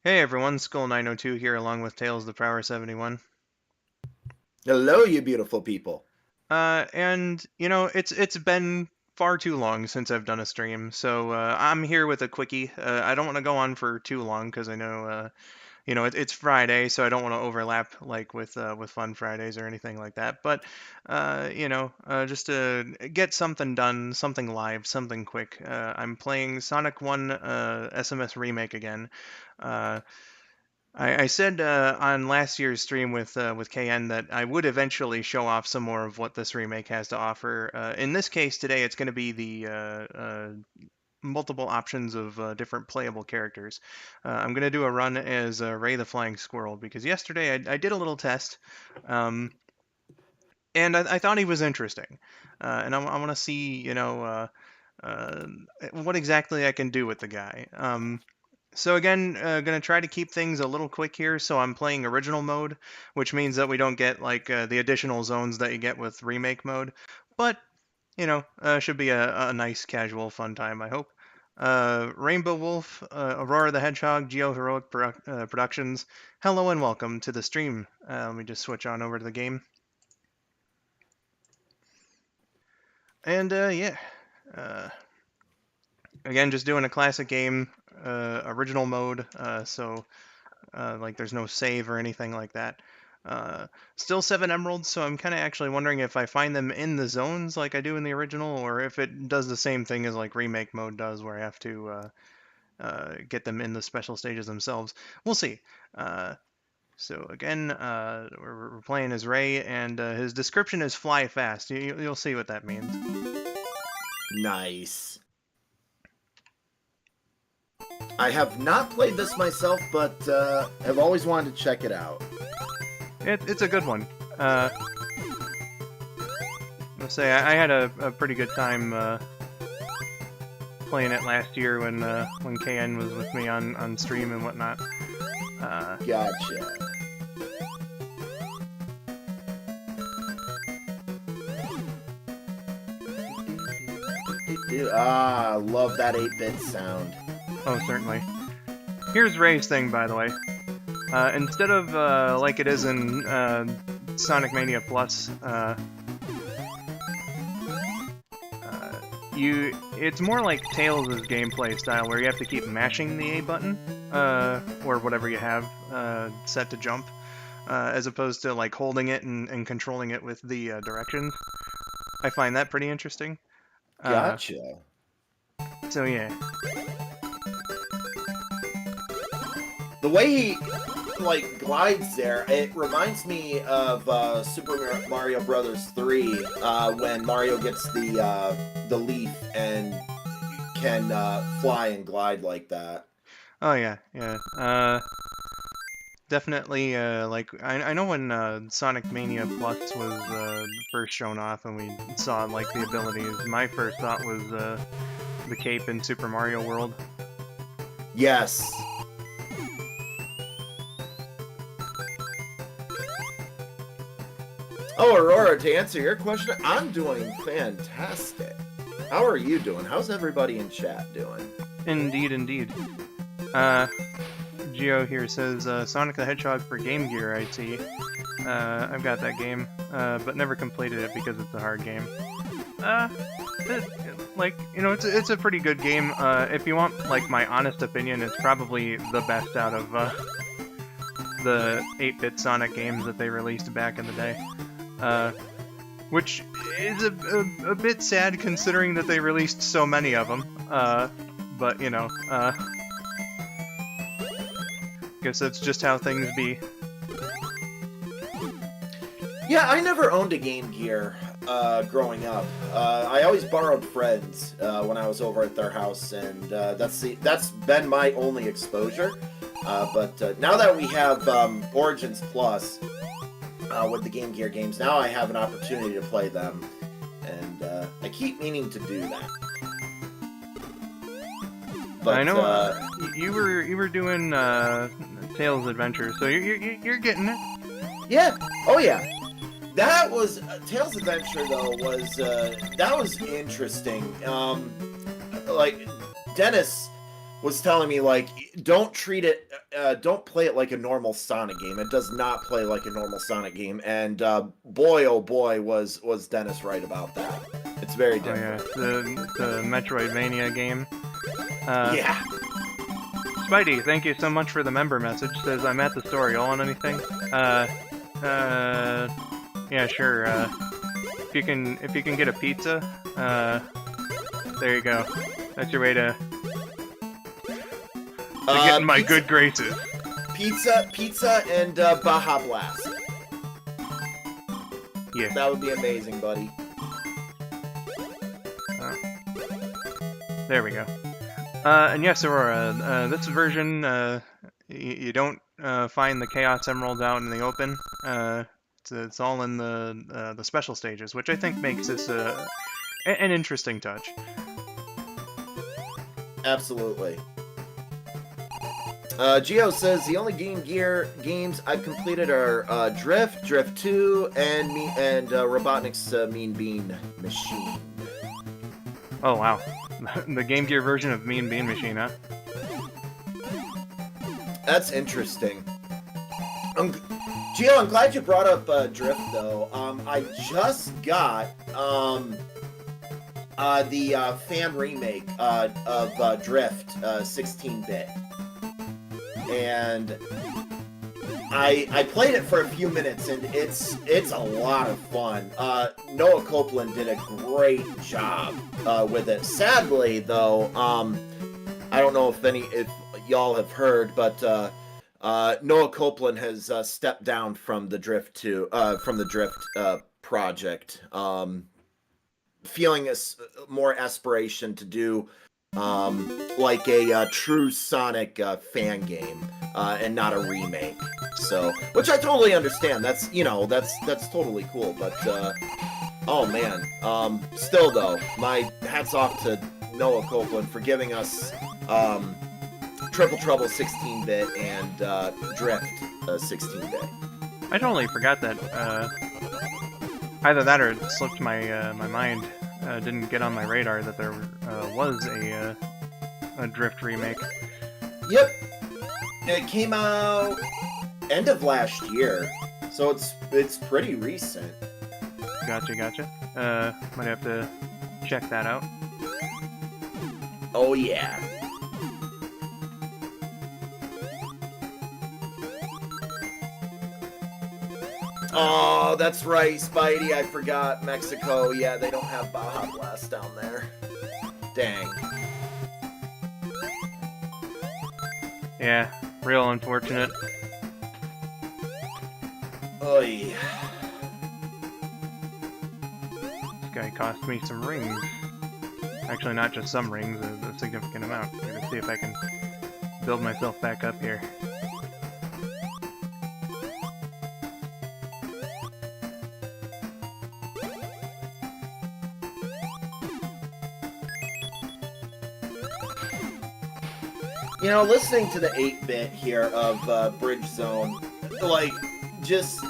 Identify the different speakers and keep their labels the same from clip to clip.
Speaker 1: Hey everyone, skull902 here along with TailsThePrower71.
Speaker 2: Hello, you beautiful people.
Speaker 1: And it's been far too long since I've done a stream, so I'm here with a quickie. I don't want to go on for too long because I know it's Friday, so I don't want to overlap like with Fun Fridays or anything like that. But just to get something done, something live, something quick. I'm playing Sonic 1 SMS Remake again. Uh, I said on last year's stream with KN that I would eventually show off some more of what this remake has to offer. In this case, today it's going to be the multiple options of different playable characters. I'm going to do a run as Ray the Flying Squirrel because yesterday I did a little test, um, and I thought he was interesting, and I want to see uh, what exactly I can do with the guy. So again, gonna try to keep things a little quick here. So I'm playing original mode, which means that we don't get like the additional zones that you get with remake mode. But should be a nice casual fun time, I hope. Rainbow Wolf, Aurora the Hedgehog, Geo Heroic Productions. Hello and welcome to the stream. Let me just switch on over to the game. And yeah, uh, again, just doing a classic game, original mode. Like there's no save or anything like that. Still 7 emeralds, so I'm kind of actually wondering if I find them in the zones like I do in the original, or if it does the same thing as like remake mode does, where I have to get them in the special stages themselves. We'll see. So again, we're playing as Ray, and his description is fly fast. You'll see what that means.
Speaker 2: Nice. I have not played this myself, but have always wanted to check it out.
Speaker 1: It's a good one. I'll say I had a pretty good time playing it last year when KN was with me on stream and whatnot.
Speaker 2: Gotcha. Ah, love that 8-bit sound.
Speaker 1: Oh, certainly. Here's Ray's thing, by the way. Instead of like it is in Sonic Mania Plus, it's more like Tails' gameplay style, where you have to keep mashing the A button, or whatever you have set to jump, as opposed to like holding it and controlling it with the directions. I find that pretty interesting.
Speaker 2: Gotcha.
Speaker 1: So yeah.
Speaker 2: The way he like glides there, it reminds me of Super Mario Brothers 3 when Mario gets the leaf and can fly and glide like that.
Speaker 1: Oh yeah, yeah. Definitely. Like I know when Sonic Mania Plus was first shown off and we saw like the abilities. My first thought was the cape in Super Mario World.
Speaker 2: Yes. Oh, Aurora, to answer your question, I'm doing fantastic. How are you doing? How's everybody in chat doing?
Speaker 1: Indeed, indeed. Geo here says Sonic the Hedgehog for Game Gear. I see. I've got that game, but never completed it because it's a hard game. It's a pretty good game. If you want like my honest opinion, it's probably the best out of the 8-bit Sonic games that they released back in the day. Which is a bit sad considering that they released so many of them. But guess that's just how things be.
Speaker 2: Yeah, I never owned a Game Gear growing up. I always borrowed friends when I was over at their house, and that's been my only exposure. But now that we have Origins Plus with the Game Gear games, now I have an opportunity to play them, and I keep meaning to do that.
Speaker 1: But, I know you were doing Tails Adventure, so you're getting it.
Speaker 2: Yeah. Oh yeah. That was Tails Adventure though that was interesting. Like Dennis was telling me, like, don't treat it, don't play it like a normal Sonic game. It does not play like a normal Sonic game, and boy, oh boy, was Dennis right about that. It's very different.
Speaker 1: Oh yeah, the Metroidvania game.
Speaker 2: Yeah.
Speaker 1: Spidey, thank you so much for the member message. Says I'm at the store. Y'all want anything? Yeah, sure. If you can get a pizza, there you go. That's your way to get in my good graces.
Speaker 2: Pizza, and Baja Blast.
Speaker 1: Yeah.
Speaker 2: That would be amazing, buddy.
Speaker 1: There we go. And yes, Aurora, this version, you don't find the Chaos Emeralds out in the open. It's all in the special stages, which I think makes this an interesting touch.
Speaker 2: Absolutely. Geo says the only Game Gear games I've completed are Drift, Drift 2, and Robotnik's Mean Bean Machine.
Speaker 1: Oh wow, the Game Gear version of Mean Bean Machine, huh?
Speaker 2: That's interesting. Gio, I'm glad you brought up Drift, though. I just got the fan remake of Drift 16-bit. And I played it for a few minutes, and it's a lot of fun. Noah Copeland did a great job with it. Sadly, though, I don't know if y'all have heard, but Noah Copeland has stepped down from the Drift project, feeling more aspiration to do like a true Sonic fan game and not a remake. So, which I totally understand. That's that's totally cool. But oh man, still though, my hats off to Noah Copeland for giving us Triple Trouble 16-bit and Drift 16-bit.
Speaker 1: I totally forgot that. Either that or it slipped my my mind. Didn't get on my radar that there was a Drift remake.
Speaker 2: Yep, it came out end of last year, so it's pretty recent.
Speaker 1: Gotcha. Might have to check that out.
Speaker 2: Oh yeah. Oh, that's right, Spidey. I forgot Mexico. Yeah, they don't have Baja Blast down there. Dang.
Speaker 1: Yeah, real unfortunate.
Speaker 2: Oy.
Speaker 1: This guy cost me some rings. Actually, not just some rings, a significant amount. I'm gonna see if I can build myself back up here.
Speaker 2: You know, listening to the 8-bit here of Bridge Zone, like, just,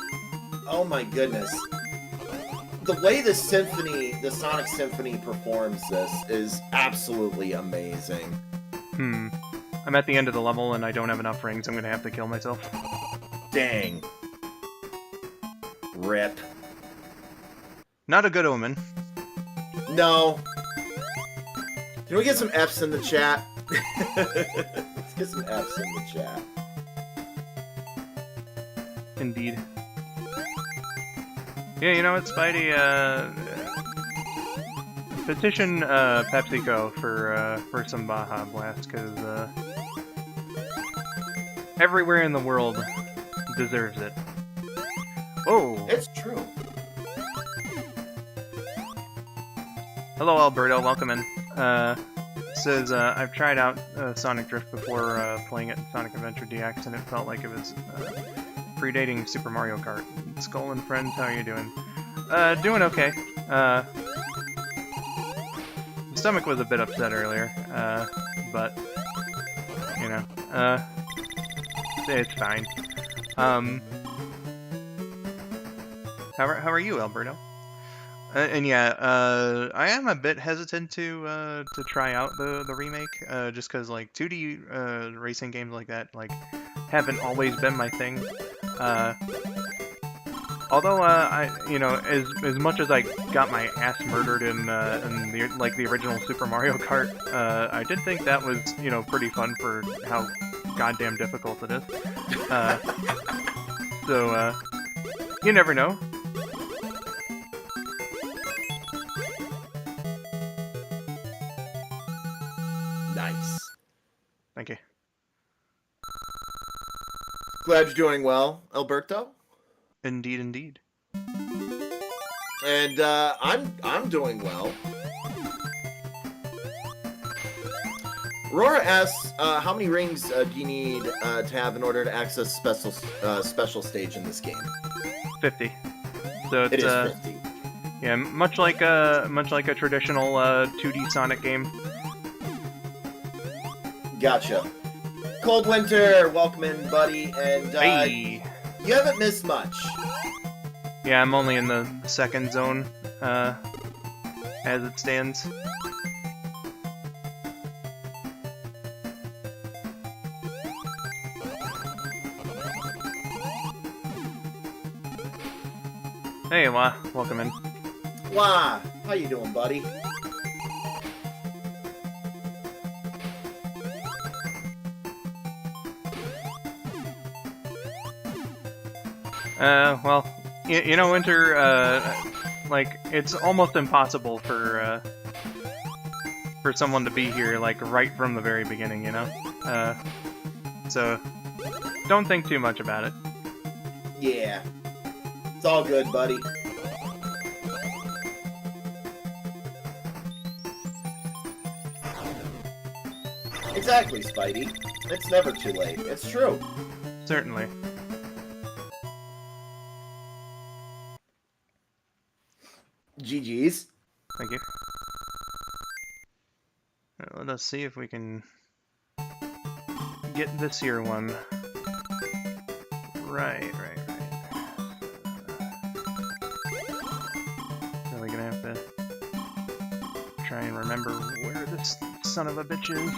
Speaker 2: oh my goodness. The way the Sonic Symphony performs this is absolutely amazing.
Speaker 1: I'm at the end of the level and I don't have enough rings. I'm gonna have to kill myself.
Speaker 2: Dang. Rip.
Speaker 1: Not a good omen.
Speaker 2: No. Can we get some F's in the chat? Let's get some F's in the chat.
Speaker 1: Indeed. Yeah, you know what, Spidey? Petition PepsiCo for some Baja Blast, because everywhere in the world deserves it. Oh!
Speaker 2: It's true.
Speaker 1: Hello, Alberto. Welcome in. Says, I've tried out Sonic Drift before playing it in Sonic Adventure DX, and it felt like it was predating Super Mario Kart. Skull and friends, how are you doing? Doing okay. The stomach was a bit upset earlier, but, you know, it's fine. How are you, Alberto? And yeah, I am a bit hesitant to try out the remake, just because like 2D racing games like that like haven't always been my thing. Uh, Although I as much as I got my ass murdered in the original Super Mario Kart, I did think that was pretty fun for how goddamn difficult it is. Uh, so you never know.
Speaker 2: Nice.
Speaker 1: Thank you.
Speaker 2: Glad you're doing well, Alberto.
Speaker 1: Indeed, indeed.
Speaker 2: And I'm doing well. Aurora asks, how many rings do you need to have in order to access special stage in this game?
Speaker 1: 50. So it's
Speaker 2: It is 50.
Speaker 1: yeah, much like a traditional 2D Sonic game.
Speaker 2: Gotcha. Cold Winter, welcome in, buddy. And
Speaker 1: Hey.
Speaker 2: you haven't missed much.
Speaker 1: Yeah, I'm only in the second zone as it stands. Hey, welcome in.
Speaker 2: Why? How you doing, buddy?
Speaker 1: Well, Winter, like, it's almost impossible for someone to be here, like, right from the very beginning, so don't think too much about it.
Speaker 2: Yeah. It's all good, buddy. Exactly, Spidey. It's never too late. It's true.
Speaker 1: Certainly.
Speaker 2: GG's.
Speaker 1: Thank you. Let us see if we can get this here one. Right. Really gonna have to try and remember where this son of a bitch is.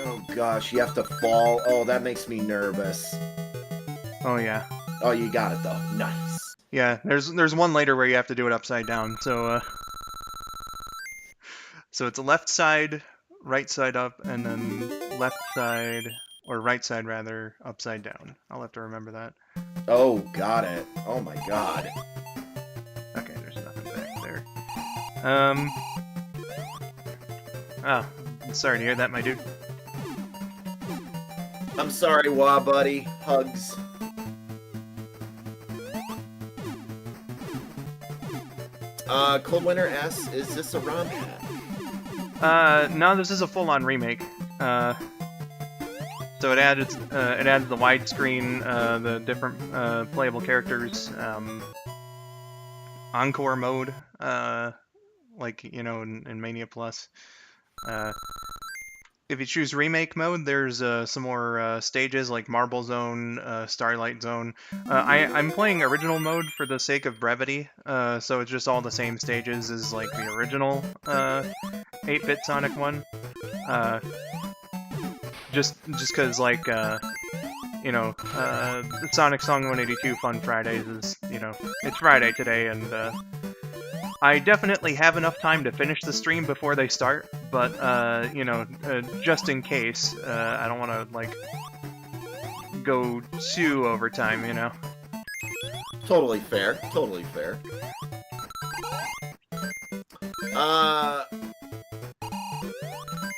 Speaker 2: Oh gosh, you have to fall. Oh, that makes me nervous.
Speaker 1: Oh yeah.
Speaker 2: Oh, you got it though. Nice.
Speaker 1: Yeah, there's one later where you have to do it upside down. So so it's a left side, right side up, and then left side or right side rather upside down. I'll have to remember that.
Speaker 2: Oh, got it. Oh my god.
Speaker 1: Okay, there's nothing back there. Oh, sorry to hear that, my dude.
Speaker 2: I'm sorry, Wah, buddy. Hugs. Cold Winter asks, is this a ROM hat?
Speaker 1: No, this is a full-on remake. So it adds the widescreen, the different playable characters, encore mode, like in Mania Plus. If you choose remake mode, there's some more stages like Marble Zone, Starlight Zone. I'm playing original mode for the sake of brevity, so it's just all the same stages as like the original 8-bit Sonic one. Just because like Sonic Song 182 Fun Fridays is it's Friday today, and I definitely have enough time to finish the stream before they start, but just in case, I don't want to like go too overtime,
Speaker 2: Totally fair. Totally fair.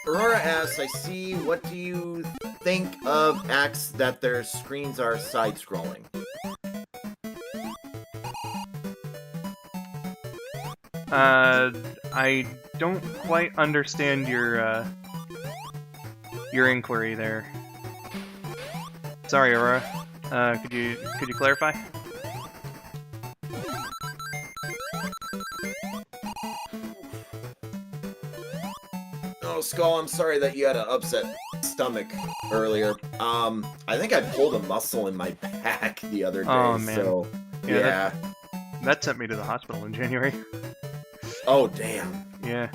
Speaker 2: Aurora asks, I see, what do you think of acts that their screens are side-scrolling?
Speaker 1: I don't quite understand your inquiry there. Sorry, Aurora. Could you clarify?
Speaker 2: Oh, Skull, I'm sorry that you had an upset stomach earlier. I think I pulled a muscle in my back the other day.
Speaker 1: Oh, man.
Speaker 2: So
Speaker 1: Yeah,
Speaker 2: yeah.
Speaker 1: That sent me to the hospital in January.
Speaker 2: Oh damn.
Speaker 1: Yeah.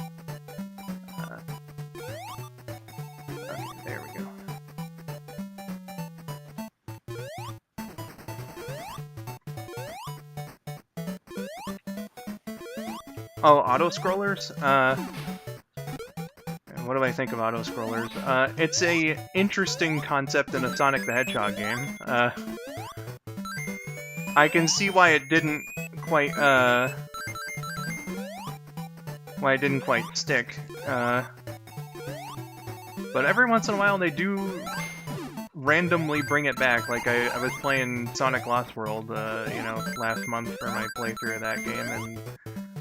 Speaker 1: Okay, there we go. Oh, auto-scrollers? What do I think of auto-scrollers? It's a interesting concept in a Sonic the Hedgehog game. I can see why it didn't quite, stick. But every once in a while they do randomly bring it back. Like, I was playing Sonic Lost World, last month for my playthrough of that game, and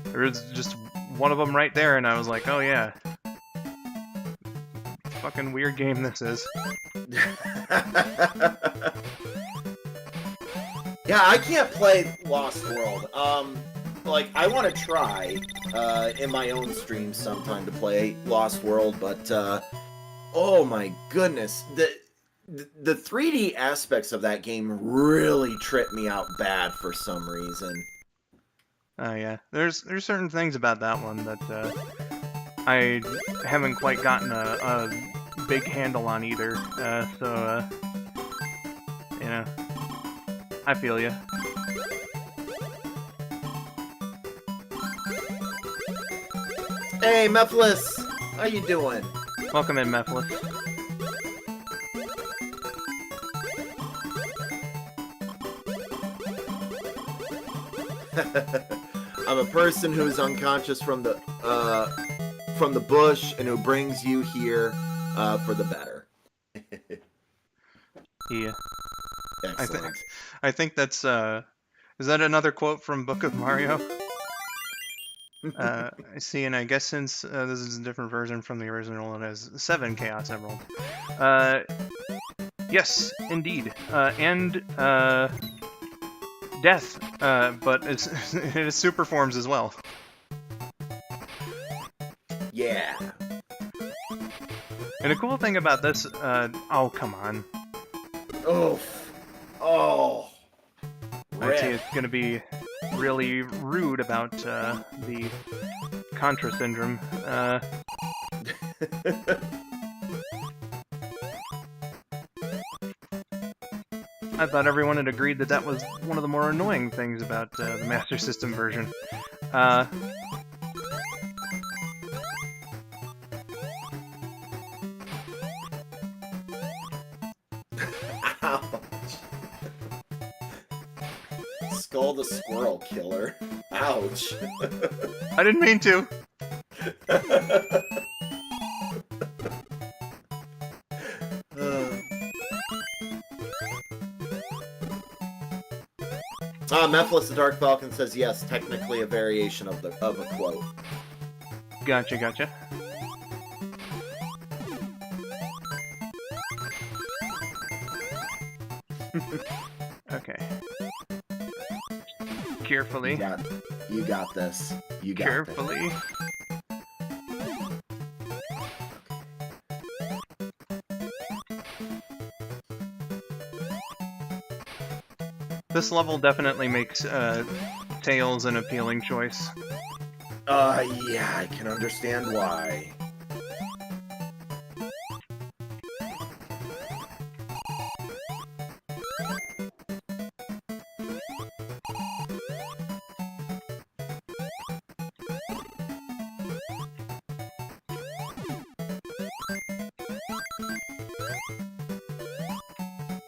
Speaker 1: there was just one of them right there, and I was like, oh yeah. Fucking weird game this is.
Speaker 2: Yeah, I can't play Lost World. Like, I want to try, in my own stream sometime to play Lost World, but, oh my goodness. The 3D aspects of that game really trip me out bad for some reason.
Speaker 1: Oh yeah, there's certain things about that one that I haven't quite gotten a big handle on either. I feel ya.
Speaker 2: Hey, Mephiles! How you doing?
Speaker 1: Welcome in, Mephiles.
Speaker 2: I'm a person who is unconscious from the bush and who brings you here for the better.
Speaker 1: Yeah.
Speaker 2: Excellent.
Speaker 1: I think that's is that another quote from Book of Mario? I see, and I guess since this is a different version from the original, it has 7 Chaos Emeralds. Yes, indeed. And death, but it is super forms as well.
Speaker 2: Yeah.
Speaker 1: And the cool thing about this, oh, come on.
Speaker 2: Oh.
Speaker 1: I'd say it's gonna be really rude about the Contra syndrome. I thought everyone had agreed that that was one of the more annoying things about the Master System version.
Speaker 2: Ouch. Skull the Squirrel Killer. Ouch.
Speaker 1: I didn't mean to.
Speaker 2: Mephiles the Dark Falcon says yes, technically a variation of a quote.
Speaker 1: Gotcha. Okay. Carefully.
Speaker 2: You got this. You got
Speaker 1: Carefully.
Speaker 2: This.
Speaker 1: This level definitely makes Tails an appealing choice.
Speaker 2: Yeah, I can understand why.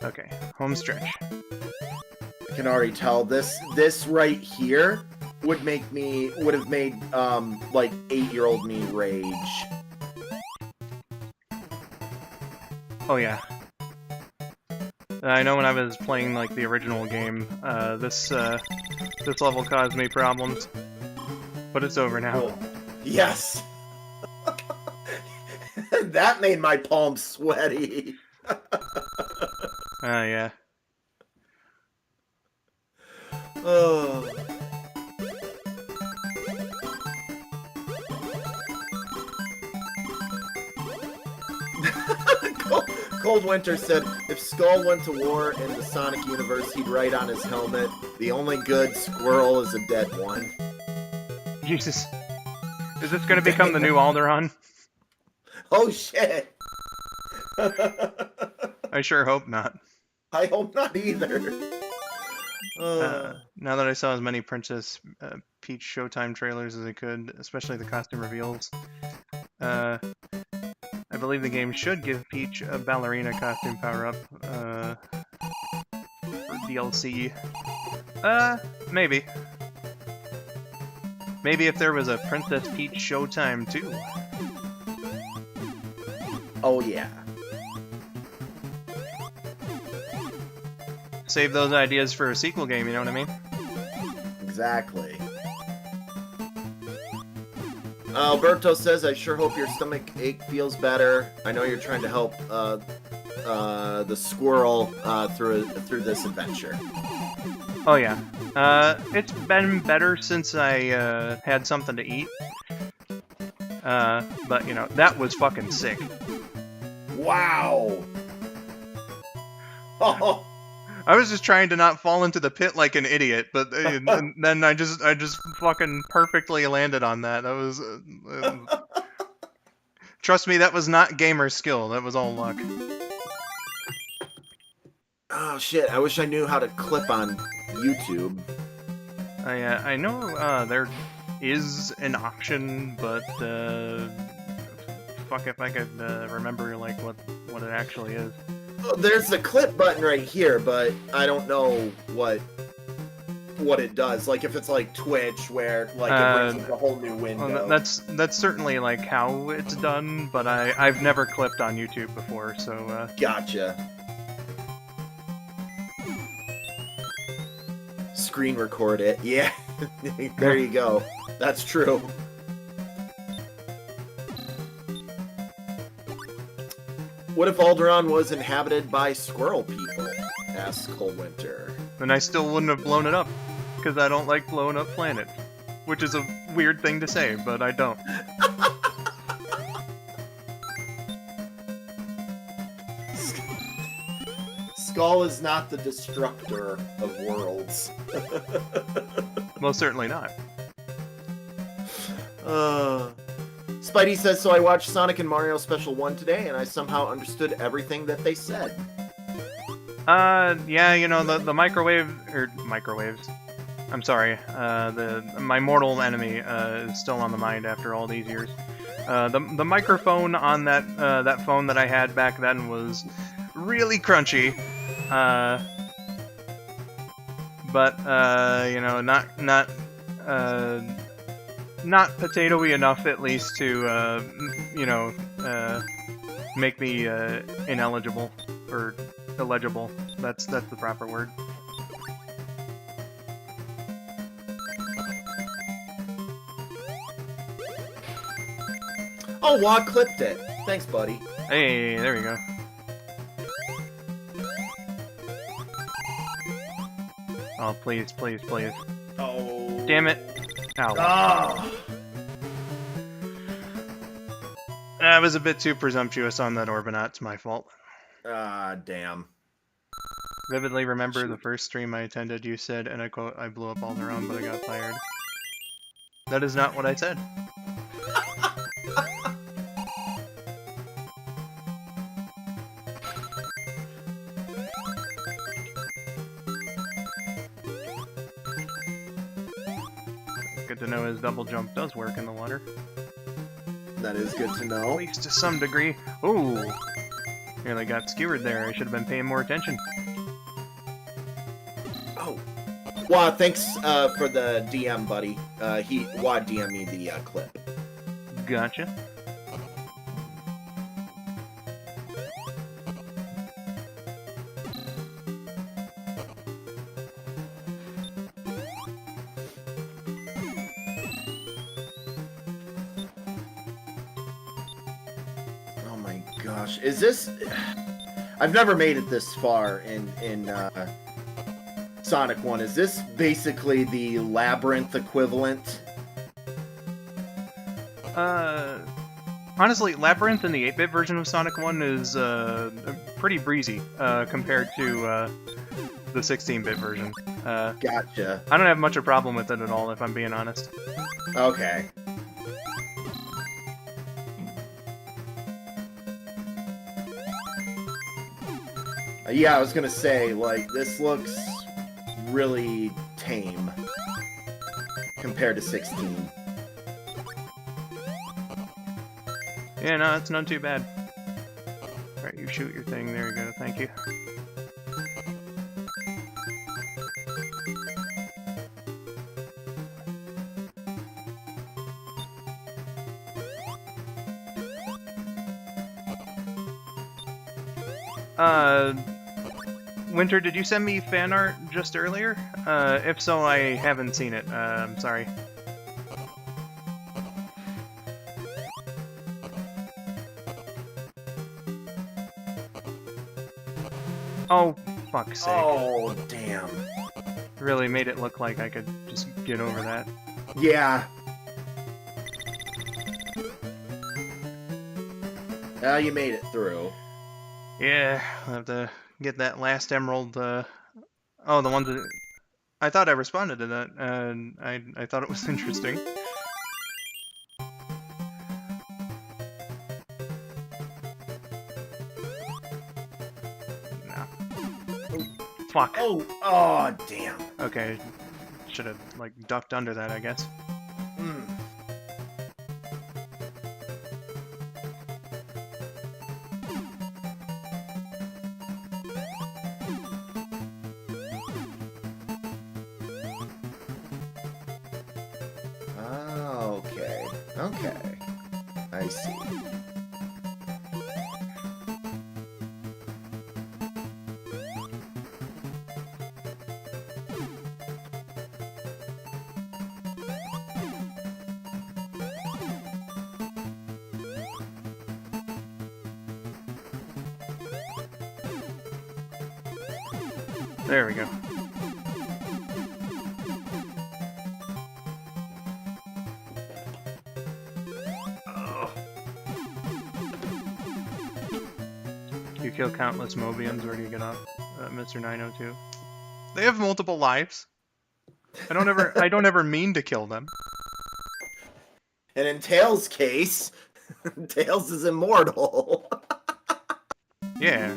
Speaker 1: Okay, home stretch.
Speaker 2: I can already tell this right here would have made like 8-year-old me rage.
Speaker 1: Oh yeah. I know when I was playing like the original game, this level caused me problems, but it's over now.
Speaker 2: Oh, yes. That made my palms sweaty.
Speaker 1: Yeah.
Speaker 2: Oh. Cold Winter said, if Skull went to war in the Sonic universe, he'd write on his helmet, the only good squirrel is a dead one.
Speaker 1: Jesus. Is this going to become the new Alderaan?
Speaker 2: Oh, shit.
Speaker 1: I sure hope not.
Speaker 2: I hope not either.
Speaker 1: Now that I saw as many Princess Peach Showtime trailers as I could, especially the costume reveals, I believe the game should give Peach a ballerina costume power-up for DLC. Maybe. Maybe if there was a Princess Peach Showtime too.
Speaker 2: Oh, yeah.
Speaker 1: Save those ideas for a sequel game, you know what I mean?
Speaker 2: Exactly. Alberto says, I sure hope your stomach ache feels better. I know you're trying to help the squirrel through this adventure.
Speaker 1: Oh yeah. It's been better since I had something to eat. But, you know, that was fucking sick.
Speaker 2: Wow! Oh!
Speaker 1: I was just trying to not fall into the pit like an idiot, but then I just fucking perfectly landed on that. That was... trust me, that was not gamer skill. That was all luck.
Speaker 2: Oh, shit. I wish I knew how to clip on YouTube.
Speaker 1: I know there is an option, but fuck if I could remember like what it actually is.
Speaker 2: There's the clip button right here, but I don't know what it does. Like if it's like Twitch, where like it brings up a whole new window.
Speaker 1: Well, that's certainly like how it's done, but I've never clipped on YouTube before, so.
Speaker 2: Gotcha. Screen record it. Yeah, there you go. That's true. What if Alderaan was inhabited by squirrel people? Asks Coldwinter.
Speaker 1: Then I still wouldn't have blown it up, because I don't like blowing up planets. Which is a weird thing to say, but I don't.
Speaker 2: Skull is not the destructor of worlds.
Speaker 1: Most certainly not.
Speaker 2: Spidey says, so I watched Sonic and Mario Special 1 today, and I somehow understood everything that they said.
Speaker 1: Yeah, you know, the microwaves... I'm sorry, my mortal enemy is still on the mind after all these years. The microphone on that phone that I had back then was really crunchy. But, you know, not potato-y enough, at least, to, you know, make me ineligible, or illegible. That's the proper word.
Speaker 2: Oh, Wad clipped it. Thanks, buddy.
Speaker 1: Hey, there we go. Oh, please, please, please.
Speaker 2: Oh.
Speaker 1: Damn it. Ow.
Speaker 2: Ah.
Speaker 1: I was a bit too presumptuous on that Orbinaut. It's my fault.
Speaker 2: Ah, damn.
Speaker 1: Vividly remember the first stream I attended, you said, and I quote, I blew up Alderaan, but I got fired. That is not what I said. Good to know his double jump does work in the water.
Speaker 2: That is good to know.
Speaker 1: At least to some degree. Ooh! Nearly got skewered there. I should have been paying more attention.
Speaker 2: Oh. Wad, thanks for the DM, buddy. Wad DM'd me the clip.
Speaker 1: Gotcha.
Speaker 2: Gosh, is this... I've never made it this far in Sonic 1. Is this basically the Labyrinth equivalent?
Speaker 1: Honestly, Labyrinth in the 8-bit version of Sonic 1 is pretty breezy compared to the 16-bit version.
Speaker 2: Gotcha.
Speaker 1: I don't have much of a problem with it at all, if I'm being honest.
Speaker 2: Okay. Yeah, I was gonna say, like, this looks really tame compared to 16.
Speaker 1: Yeah, no, it's not too bad. Alright, you shoot your thing. There you go. Thank you. Winter, did you send me fan art just earlier? If so, I haven't seen it. I'm sorry. Oh, fuck's sake.
Speaker 2: Oh, damn.
Speaker 1: Really made it look like I could just get over that.
Speaker 2: Yeah. You made it through.
Speaker 1: Yeah, I'll have to get that last emerald, Oh, the one that... I thought I responded to that, and I thought it was interesting. No. Fuck.
Speaker 2: Oh, damn.
Speaker 1: Okay. Should have, like, ducked under that, I guess.
Speaker 2: Mm. Okay. Okay. I see.
Speaker 1: There we go. You kill countless Mobians, where do you get off, Mr. 902? They have multiple lives. I don't ever mean to kill them.
Speaker 2: And in Tails' case, Tails is immortal.
Speaker 1: Yeah.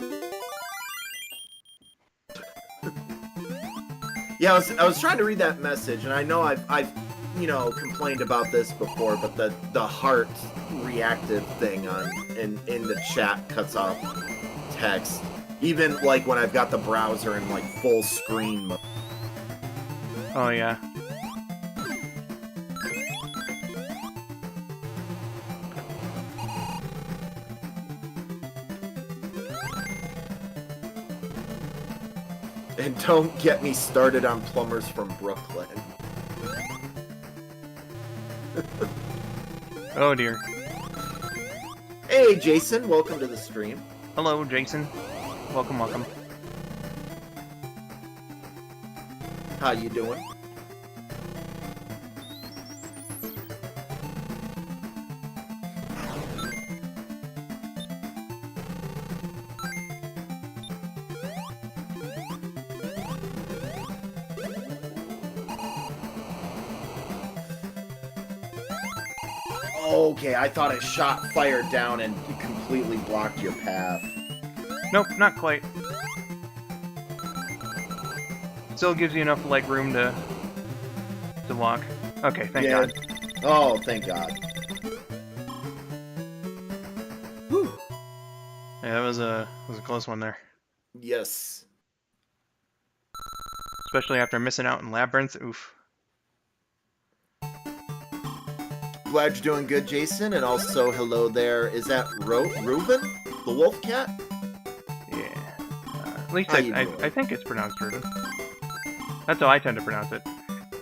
Speaker 2: Yeah, I was trying to read that message, and I know I've you know, complained about this before, but the heart reactive thing in the chat cuts off text. Even like when I've got the browser in like full screen mode.
Speaker 1: Oh yeah.
Speaker 2: And don't get me started on plumbers from Brooklyn.
Speaker 1: Oh dear.
Speaker 2: Hey Jason, welcome to the stream.
Speaker 1: Hello, Jason. Welcome, welcome.
Speaker 2: How you doing? Okay, I thought it shot fire down and completely blocked your path.
Speaker 1: Nope, not quite. Still gives you enough leg room to walk. Okay, thank God.
Speaker 2: Oh, thank God. Whew.
Speaker 1: Yeah, that was a close one there.
Speaker 2: Yes.
Speaker 1: Especially after missing out in Labyrinth. Oof.
Speaker 2: Glad you're doing good, Jason, and also hello there. Is that Reuben, the wolf cat?
Speaker 1: Yeah. At least I think it's pronounced Reuben. That's how I tend to pronounce it.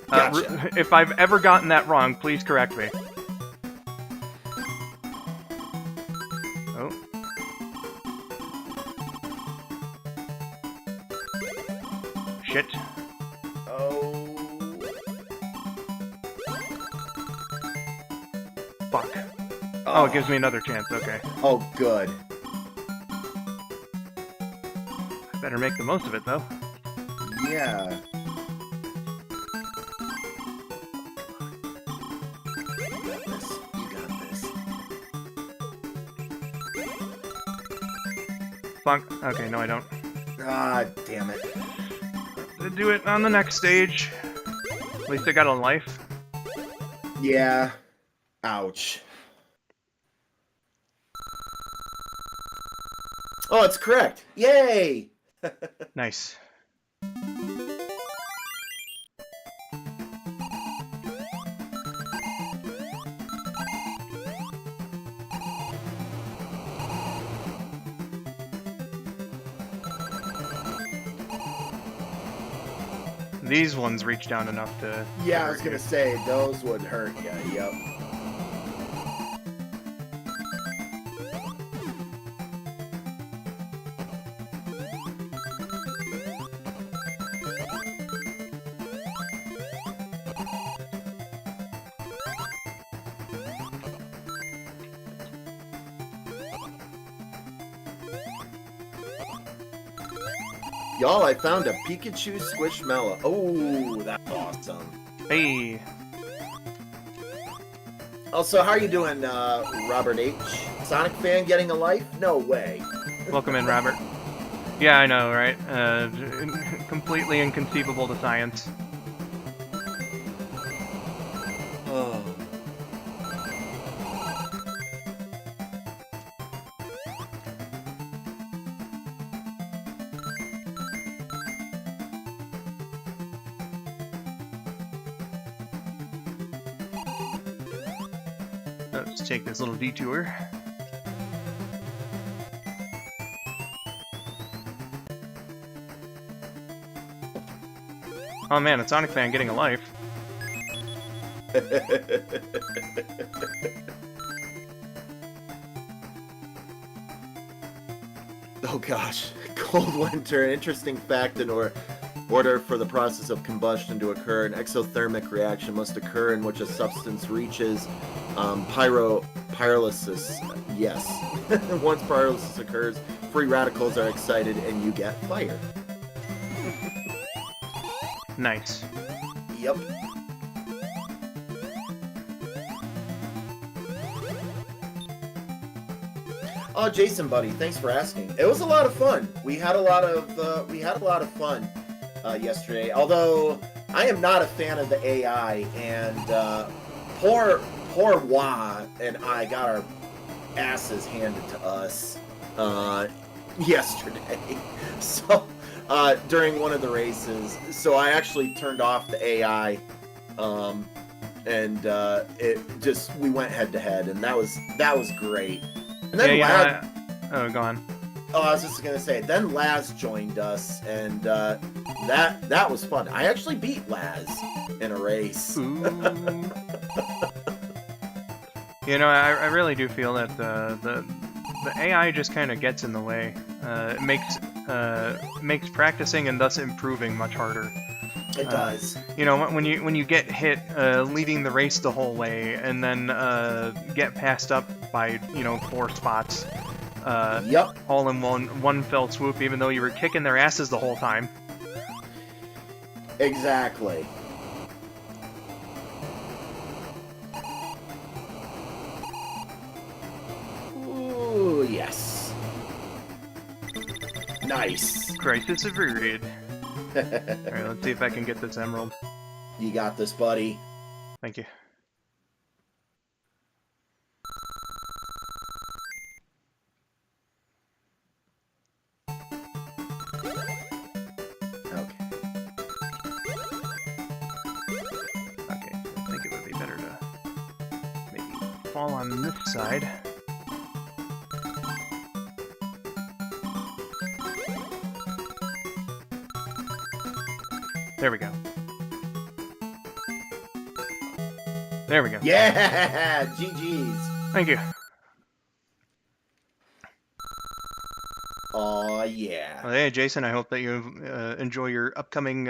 Speaker 2: Gotcha.
Speaker 1: If I've ever gotten that wrong, please correct me. Oh. Shit.
Speaker 2: Oh.
Speaker 1: Fuck. Oh, it gives
Speaker 2: Oh,
Speaker 1: me another chance. Okay.
Speaker 2: oh, good.
Speaker 1: I better make the most of it, though.
Speaker 2: Yeah. You got this. You got this.
Speaker 1: Bonk. Okay, no, I don't.
Speaker 2: Ah, damn it.
Speaker 1: Do it on the next stage. At least I got a life.
Speaker 2: Yeah. Ouch. Oh, it's correct. Yay!
Speaker 1: Nice. These ones reach down enough to.
Speaker 2: Yeah, I
Speaker 1: hurt
Speaker 2: was gonna
Speaker 1: you.
Speaker 2: say, those would hurt ya. Yep. Y'all, I found a Pikachu Squishmallow. Oh, that's awesome.
Speaker 1: Hey.
Speaker 2: Also, how are you doing, Robert H? Sonic fan getting a life? No way.
Speaker 1: Welcome in, Robert. Yeah, I know, right? Completely inconceivable to science.
Speaker 2: Oh.
Speaker 1: Let's take this little detour. Oh man, a Sonic fan getting a life.
Speaker 2: Oh gosh. Cold winter, an interesting fact in order for the process of combustion to occur, an exothermic reaction must occur in which a substance reaches pyrolysis. Yes. Once pyrolysis occurs, free radicals are excited and you get fire.
Speaker 1: Nice.
Speaker 2: Yep. Oh, Jason, buddy, thanks for asking. It was a lot of fun. We had a lot of fun yesterday. Although I am not a fan of the AI, and poor Wah and I got our asses handed to us yesterday. So during one of the races, so I actually turned off the AI, and we went head to head, and that was great. And then Laz,
Speaker 1: Oh, go on.
Speaker 2: oh, I was just gonna say, then Laz joined us, and that was fun. I actually beat Laz in a race.
Speaker 1: Ooh. You know, I really do feel that the AI just kind of gets in the way. It makes practicing and thus improving much harder.
Speaker 2: It does.
Speaker 1: You know, when you get hit leading the race the whole way and then get passed up by 4 spots,
Speaker 2: Yep.
Speaker 1: all in one fell swoop, even though you were kicking their asses the whole time.
Speaker 2: Exactly. Ooh, yes. Nice.
Speaker 1: Crisis averted. Alright, let's see if I can get this emerald.
Speaker 2: You got this, buddy.
Speaker 1: Thank you.
Speaker 2: Okay.
Speaker 1: Okay, I think it would be better to maybe fall on this side. There we go. There we go.
Speaker 2: Yeah! GG's.
Speaker 1: Thank you.
Speaker 2: Aw, yeah.
Speaker 1: Well, hey, Jason, I hope that you enjoy your upcoming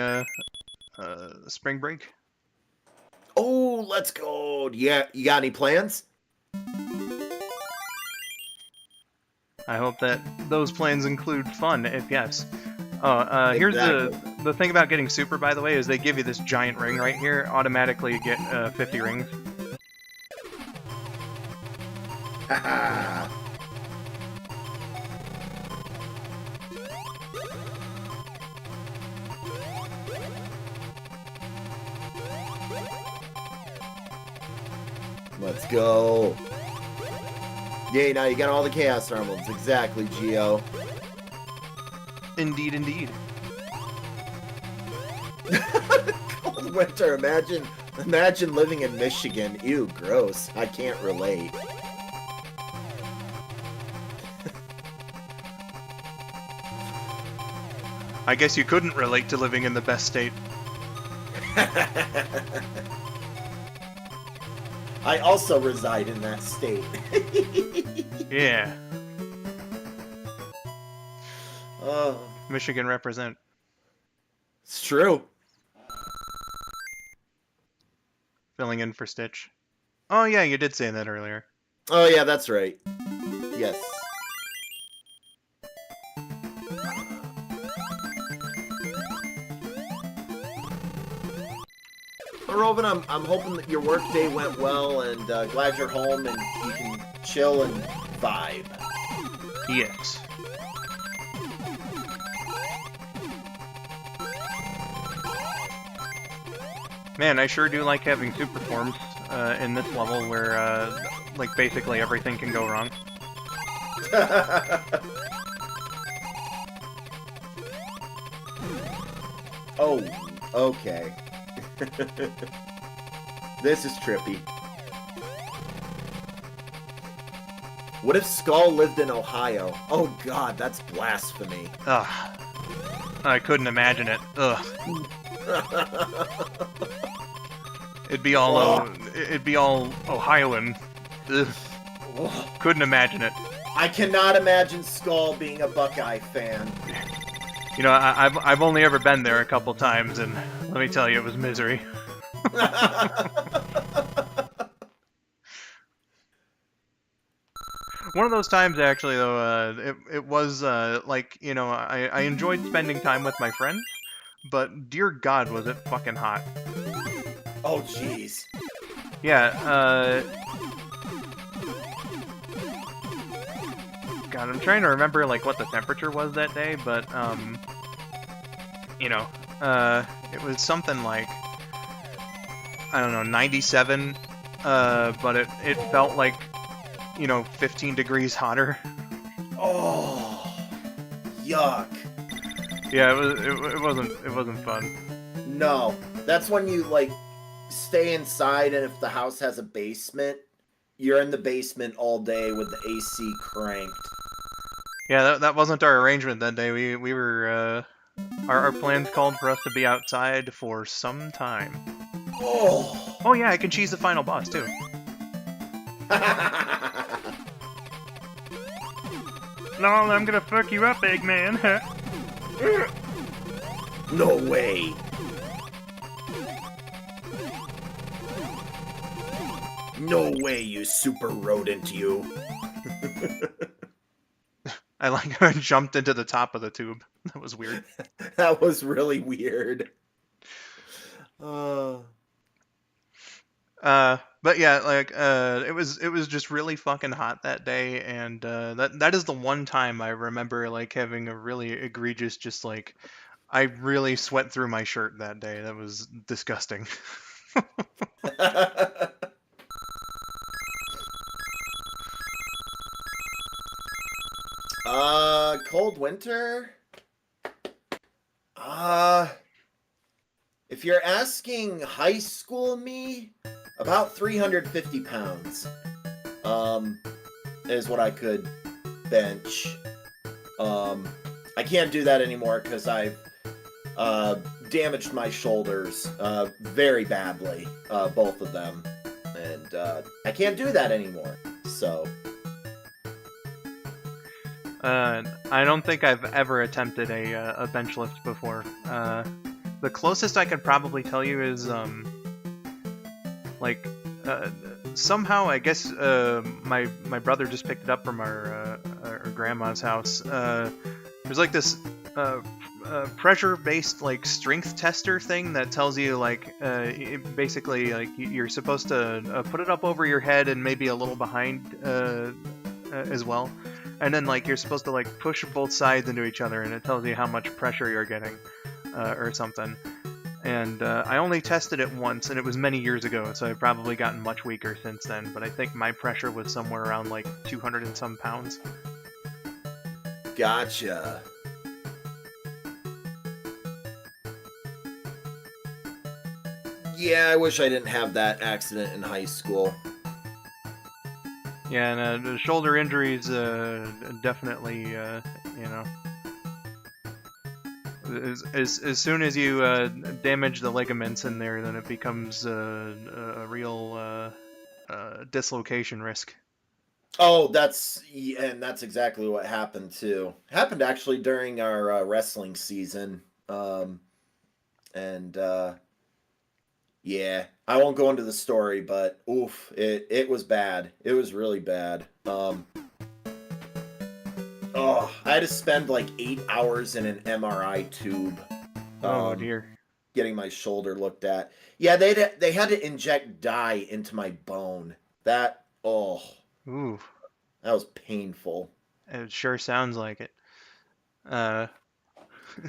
Speaker 1: spring break.
Speaker 2: Oh, let's go. Yeah, you got any plans?
Speaker 1: I hope that those plans include fun, if yes. Oh, here's
Speaker 2: Exactly.
Speaker 1: the thing about getting super, by the way, is they give you this giant ring right here. Automatically get 50 rings.
Speaker 2: Haha. Let's go. Yay, now you got all the Chaos Emblems. Exactly, Geo.
Speaker 1: Indeed, indeed.
Speaker 2: Cold winter. Imagine living in Michigan. Ew, gross. I can't relate.
Speaker 1: I guess you couldn't relate to living in the best state.
Speaker 2: I also reside in that state.
Speaker 1: Yeah.
Speaker 2: Oh,
Speaker 1: Michigan represent.
Speaker 2: it's true.
Speaker 1: Filling in for Stitch. Oh yeah, you did say that earlier.
Speaker 2: Oh yeah, that's right. Yes. Robin, I'm hoping that your work day went well, and glad you're home and you can chill and vibe.
Speaker 1: Yes. Man, I sure do like having super forms in this level where, like, basically everything can go wrong.
Speaker 2: Oh, okay. This is trippy. What if Skull lived in Ohio? Oh god, that's blasphemy.
Speaker 1: Ugh. I couldn't imagine it. Ugh. It'd be all Ohioan. Ugh. Couldn't imagine it.
Speaker 2: I cannot imagine Skull being a Buckeye fan.
Speaker 1: You know, I've only ever been there a couple times, and let me tell you, it was misery. One of those times, actually, though, it was, like, you know, I enjoyed spending time with my friends, but dear God, was it fucking hot.
Speaker 2: Oh, jeez.
Speaker 1: Yeah, God, I'm trying to remember, like, what the temperature was that day, but, you know, it was something like, I don't know, 97, but it felt like, you know, 15 degrees hotter.
Speaker 2: Oh, yuck.
Speaker 1: Yeah, it wasn't fun.
Speaker 2: No, that's when you, like, stay inside, and if the house has a basement, you're in the basement all day with the AC cranked.
Speaker 1: Yeah, that wasn't our arrangement that day. We were, our plans called for us to be outside for some time.
Speaker 2: Oh.
Speaker 1: Oh yeah, I can cheese the final boss, too. No, I'm gonna fuck you up, Eggman.
Speaker 2: No way. No way, you super rodent, you.
Speaker 1: I like how I jumped into the top of the tube. That was weird.
Speaker 2: That was really weird.
Speaker 1: But yeah, like, it was just really fucking hot that day, and that is the one time I remember, like, having a really egregious, just like, I really sweat through my shirt that day. That was disgusting.
Speaker 2: Cold winter? If you're asking high school me, about 350 pounds, is what I could bench. I can't do that anymore because I've, damaged my shoulders, very badly, both of them. And, I can't do that anymore, so...
Speaker 1: I don't think I've ever attempted a bench lift before. The closest I could probably tell you is, like, somehow I guess my brother just picked it up from our grandma's house. There's like this uh, pressure-based like strength tester thing that tells you like basically like you're supposed to put it up over your head and maybe a little behind as well, and then like you're supposed to like push both sides into each other, and it tells you how much pressure you're getting or something. And I only tested it once, and it was many years ago, so I've probably gotten much weaker since then. But I think my pressure was somewhere around like 200 and some pounds.
Speaker 2: Gotcha. Yeah, I wish I didn't have that accident in high school.
Speaker 1: Yeah, and the shoulder injuries definitely, you know, as soon as you damage the ligaments in there, then it becomes a real dislocation risk.
Speaker 2: Oh, and that's exactly what happened too. Happened actually during our wrestling season, and yeah, I won't go into the story, but oof, it was bad. It was really bad. Oh, I had to spend like 8 hours in an MRI tube,
Speaker 1: Oh
Speaker 2: um,
Speaker 1: dear.
Speaker 2: getting my shoulder looked at. Yeah, they had to inject dye into my bone. That oh,
Speaker 1: Ooh,
Speaker 2: that was painful.
Speaker 1: it sure sounds like it. Uh,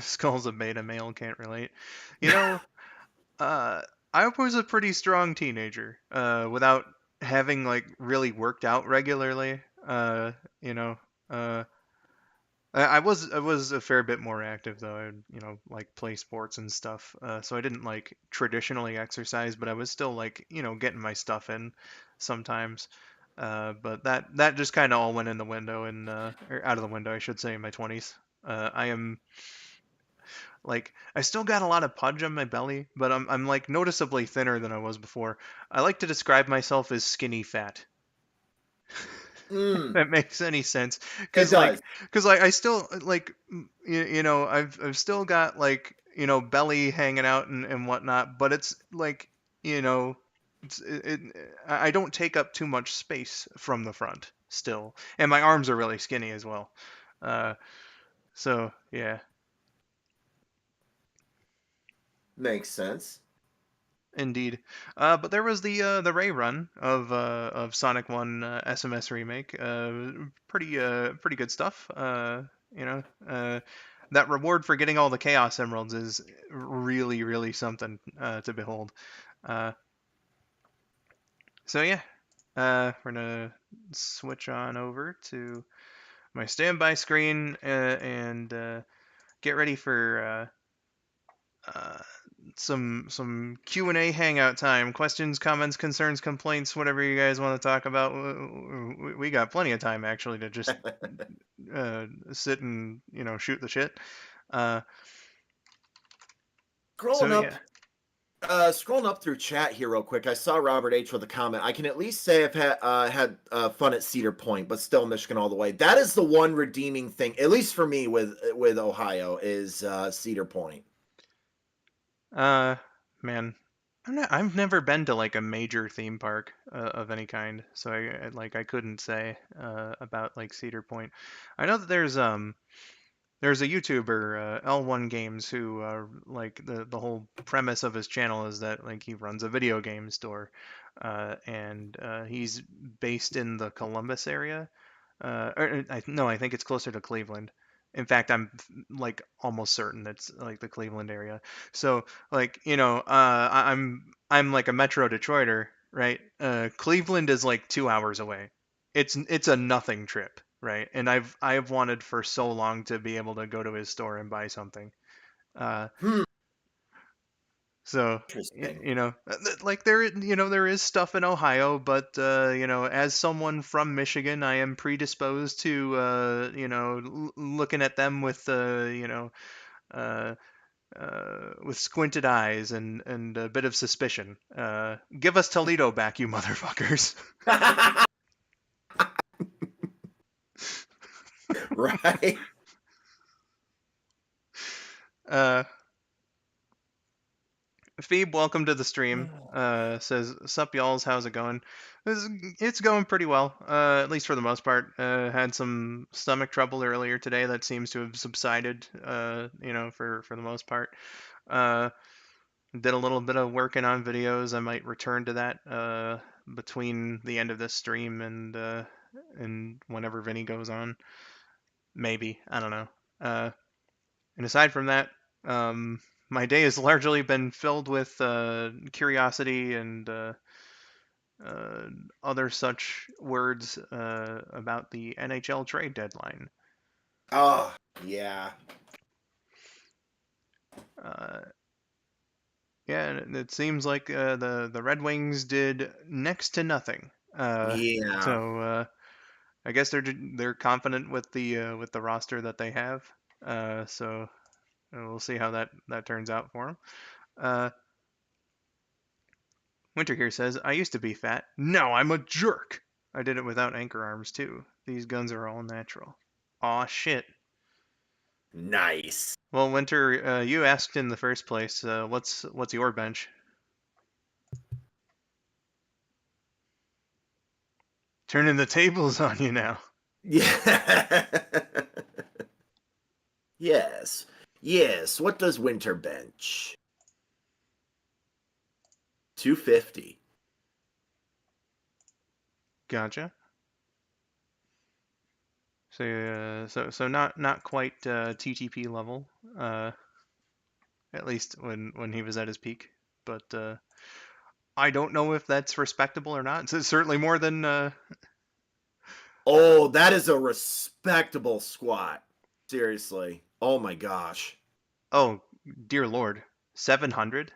Speaker 1: Skull's a beta male, can't relate. You know, uh, I was a pretty strong teenager, without having like really worked out regularly. You know, uh, I was a fair bit more active though. I would, like play sports and stuff. So I didn't like traditionally exercise, but I was still like, getting my stuff in sometimes. But that just kind of all went in the window and or out of the window, I should say, in my 20s. I am like I still got a lot of pudge on my belly, but I'm like noticeably thinner than I was before. I like to describe myself as skinny fat.
Speaker 2: Mm,
Speaker 1: That makes any sense,
Speaker 2: it
Speaker 1: because
Speaker 2: does.
Speaker 1: I still like I've still got like belly hanging out and whatnot, but it's like you know I don't take up too much space from the front still, and my arms are really skinny as well. uh so yeah.
Speaker 2: Makes sense.
Speaker 1: Indeed. But there was the Ray run of Sonic 1 SMS Remake. Pretty good stuff. You know, that reward for getting all the Chaos Emeralds is really something to behold. Uh, so yeah, we're gonna switch on over to my standby screen and get ready for some Q&A hangout time. Questions, comments, concerns, complaints, whatever you guys want to talk about. We got plenty of time actually to just sit and shoot the shit. Uh, so
Speaker 2: Scrolling up,
Speaker 1: yeah.
Speaker 2: scrolling up through chat here real quick. I saw Robert H with a comment. I can at least say I've had fun at Cedar Point, but still Michigan all the way. That is the one redeeming thing, at least for me with Ohio, is Cedar Point.
Speaker 1: Uh, Man, I've never been to like a major theme park of any kind, so I couldn't say about like Cedar Point. I know that there's a YouTuber, L1 Games, who like the whole premise of his channel is that like he runs a video game store, and he's based in the Columbus area. No, I think it's closer to Cleveland. In fact, I'm like almost certain it's like the Cleveland area. So like I'm like a Metro Detroiter, right? Cleveland is like 2 hours away. It's a nothing trip, right? And I've wanted for so long to be able to go to his store and buy something. Uh,
Speaker 2: Hmm,
Speaker 1: so
Speaker 2: interesting.
Speaker 1: like there is stuff in Ohio, but as someone from Michigan, I am predisposed to looking at them uh, with squinted eyes and a bit of suspicion. Give us Toledo back, you motherfuckers.
Speaker 2: Right.
Speaker 1: uh, Phoebe, welcome to the stream. Says, sup y'alls, how's it going? It's, it's going pretty well, at least for the most part. Had some stomach trouble earlier today that seems to have subsided, for the most part. Uh, did a little bit of working on videos. I might return to that between the end of this stream and whenever Vinny goes on. Maybe. I don't know. And aside from that, my day has largely been filled with curiosity and uh, other such words about the NHL trade deadline.
Speaker 2: Oh, yeah.
Speaker 1: Uh, yeah, and it seems like the Red Wings did next to nothing. Uh,
Speaker 2: Yeah.
Speaker 1: so I guess they're confident with the roster that they have. So we'll see how that turns out for them. Uh, Winter here says, "I used to be fat. No, I'm a jerk. I did it without anchor arms too. These guns are all natural." Aw, shit.
Speaker 2: Nice.
Speaker 1: Well, Winter, you asked in the first place. What's your bench? Turning the tables on you now.
Speaker 2: Yeah. Yes. Yes. What does Winter bench? 250.
Speaker 1: Gotcha. So not quite TTP level. At least when he was at his peak. But I don't know if that's respectable or not. It's certainly more than.
Speaker 2: Oh, that is a respectable squat. Seriously. Oh my gosh.
Speaker 1: Oh, dear lord, 700.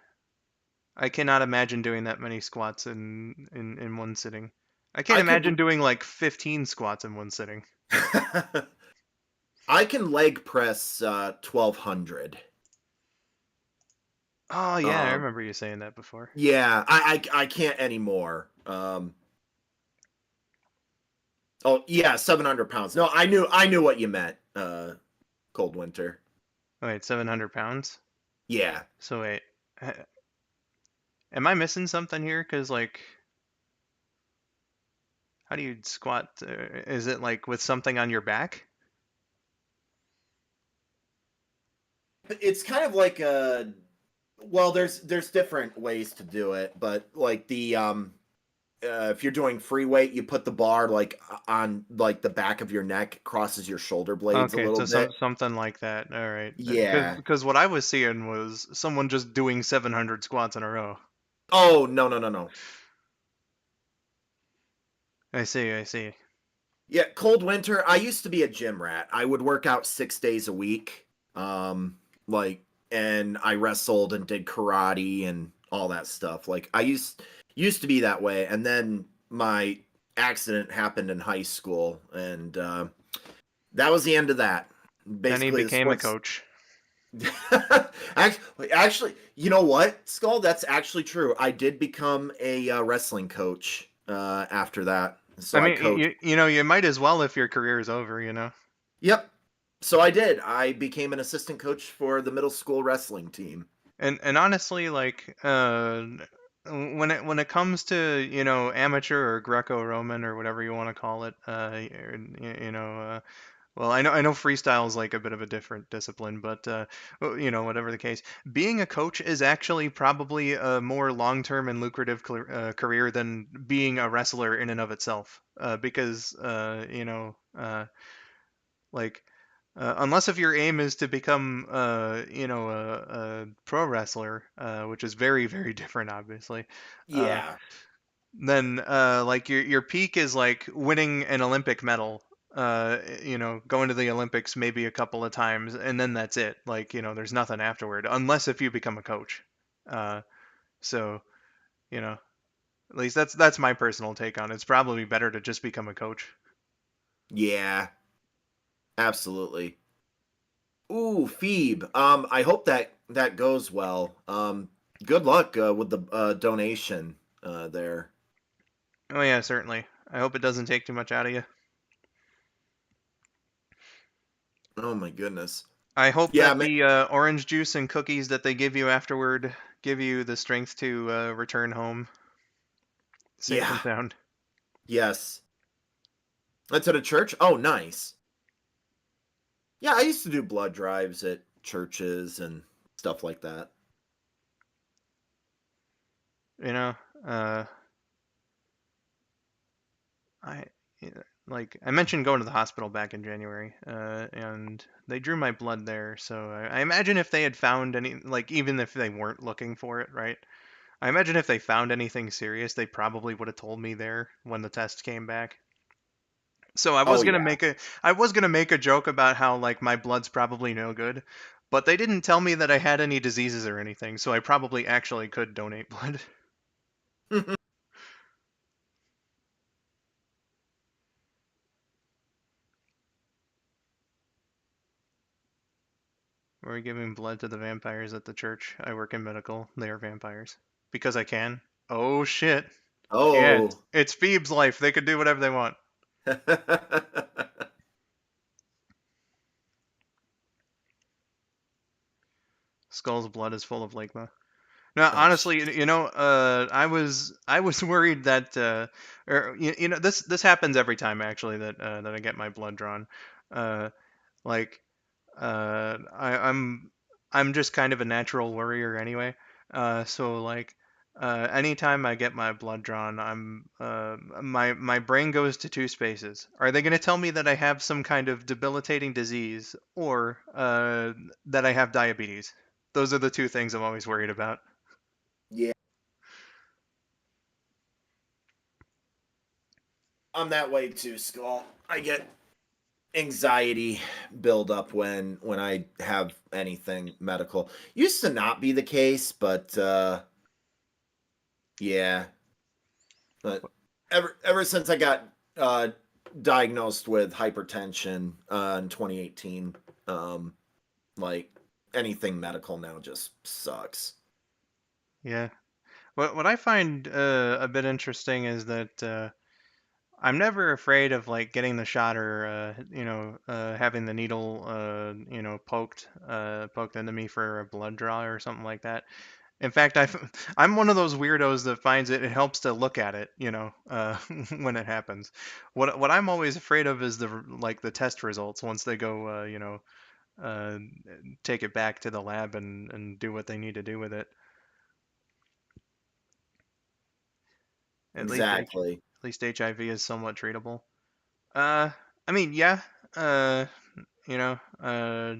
Speaker 1: I cannot imagine doing that many squats in one sitting. I can't
Speaker 2: I could
Speaker 1: imagine doing like 15 squats in one sitting.
Speaker 2: I can leg press 1200.
Speaker 1: Oh yeah, I
Speaker 2: Um
Speaker 1: remember you saying that before.
Speaker 2: yeah, I can't anymore. Oh yeah, 700 pounds. No, I knew what you meant. Cold Winter.
Speaker 1: Wait, 700 pounds?
Speaker 2: Yeah.
Speaker 1: So wait, am I missing something here? Because like, how do you squat? Is it like with something on your back?
Speaker 2: It's kind of like a well, there's different ways to do it, but like the if you're doing free weight, you put the bar like on like the back of your neck, crosses your shoulder blades a
Speaker 1: Okay,
Speaker 2: little
Speaker 1: so
Speaker 2: bit.
Speaker 1: something like that. All right. Because
Speaker 2: Yeah.
Speaker 1: because what I was seeing was someone just doing 700 squats in a row.
Speaker 2: Oh, no, no, no, no.
Speaker 1: I see, I see.
Speaker 2: Yeah, cold winter. I used to be a gym rat. I would work out 6 days a week. Like, and I wrestled and did karate and all that stuff. Like, I used to be that way, and then my accident happened in high school, and that was the end of that.
Speaker 1: Then he
Speaker 2: Basically, the
Speaker 1: became a
Speaker 2: sports.
Speaker 1: coach.
Speaker 2: Actually, you know what, Skull? That's actually true. I did become a wrestling coach after that.
Speaker 1: I
Speaker 2: So I
Speaker 1: mean,
Speaker 2: coached.
Speaker 1: you might as well if your career is over.
Speaker 2: Yep. So I did. I became an assistant coach for the middle school wrestling team.
Speaker 1: And honestly, like when it comes to amateur or Greco-Roman or whatever you want to call it, well, I know freestyle is like a bit of a different discipline, but well, whatever the case, being a coach is actually probably a more long-term and lucrative career than being a wrestler in and of itself, because like unless if your aim is to become a pro wrestler, which is very very different, obviously. Uh,
Speaker 2: Yeah.
Speaker 1: then like your peak is like winning an Olympic medal. Going to the Olympics maybe a couple of times, and then that's it. Like there's nothing afterward, unless if you become a coach. Uh, so you know, at least that's my personal take on it. It's probably better to just become a coach.
Speaker 2: Yeah. Absolutely. Ooh, Phoebe. I hope that goes well. Good luck with the donation there.
Speaker 1: Oh yeah, certainly. I hope it doesn't take too much out of you.
Speaker 2: Oh my goodness.
Speaker 1: I hope
Speaker 2: Yeah,
Speaker 1: that the orange juice and cookies that they give you afterward give you the strength to return home safe
Speaker 2: yeah.
Speaker 1: and sound.
Speaker 2: Yes. That's at a church? Oh, nice. Yeah, I used to do blood drives at churches and stuff like that.
Speaker 1: You know, uh, I like I mentioned going to the hospital back in January, and they drew my blood there. So I imagine if they had found any, like even if they weren't looking for it, right? I imagine if they found anything serious, they probably would have told me there when the test came back. So
Speaker 2: Oh, yeah.
Speaker 1: I was gonna make a joke about how like my blood's probably no good, but they didn't tell me that I had any diseases or anything, so I probably actually could donate blood. We're giving blood to the vampires at the church. I work in medical. They are vampires. Because I can. Oh shit. Yeah,
Speaker 2: Oh.
Speaker 1: it's Phoebe's life. They could do whatever they want. Skull's blood is full of ligma. No,
Speaker 2: Oh,
Speaker 1: honestly,
Speaker 2: jeez.
Speaker 1: I was worried that or this happens every time actually that I get my blood drawn. Uh, like I'm just kind of a natural worrier anyway. So like anytime I get my blood drawn, my brain goes to two spaces. Are they going to tell me that I have some kind of debilitating disease or that I have diabetes? Those are the two things I'm always worried about.
Speaker 2: Yeah, I'm that way too, Skull. I get anxiety build up when I have anything medical. Used to not be the case, but yeah. But ever since I got uh, diagnosed with hypertension in 2018, um, like anything medical now just sucks.
Speaker 1: Yeah. What I find a bit interesting is that I'm never afraid of like getting the shot or having the needle poked into me for a blood draw or something like that. In fact, I'm one of those weirdos that finds it helps to look at it, when it happens. What I'm always afraid of is the test results once they go uh, take it back to the lab and do what they need to do with it. At least
Speaker 2: Exactly.
Speaker 1: at least HIV is somewhat treatable. Uh, I mean, yeah. Uh, you know, uh,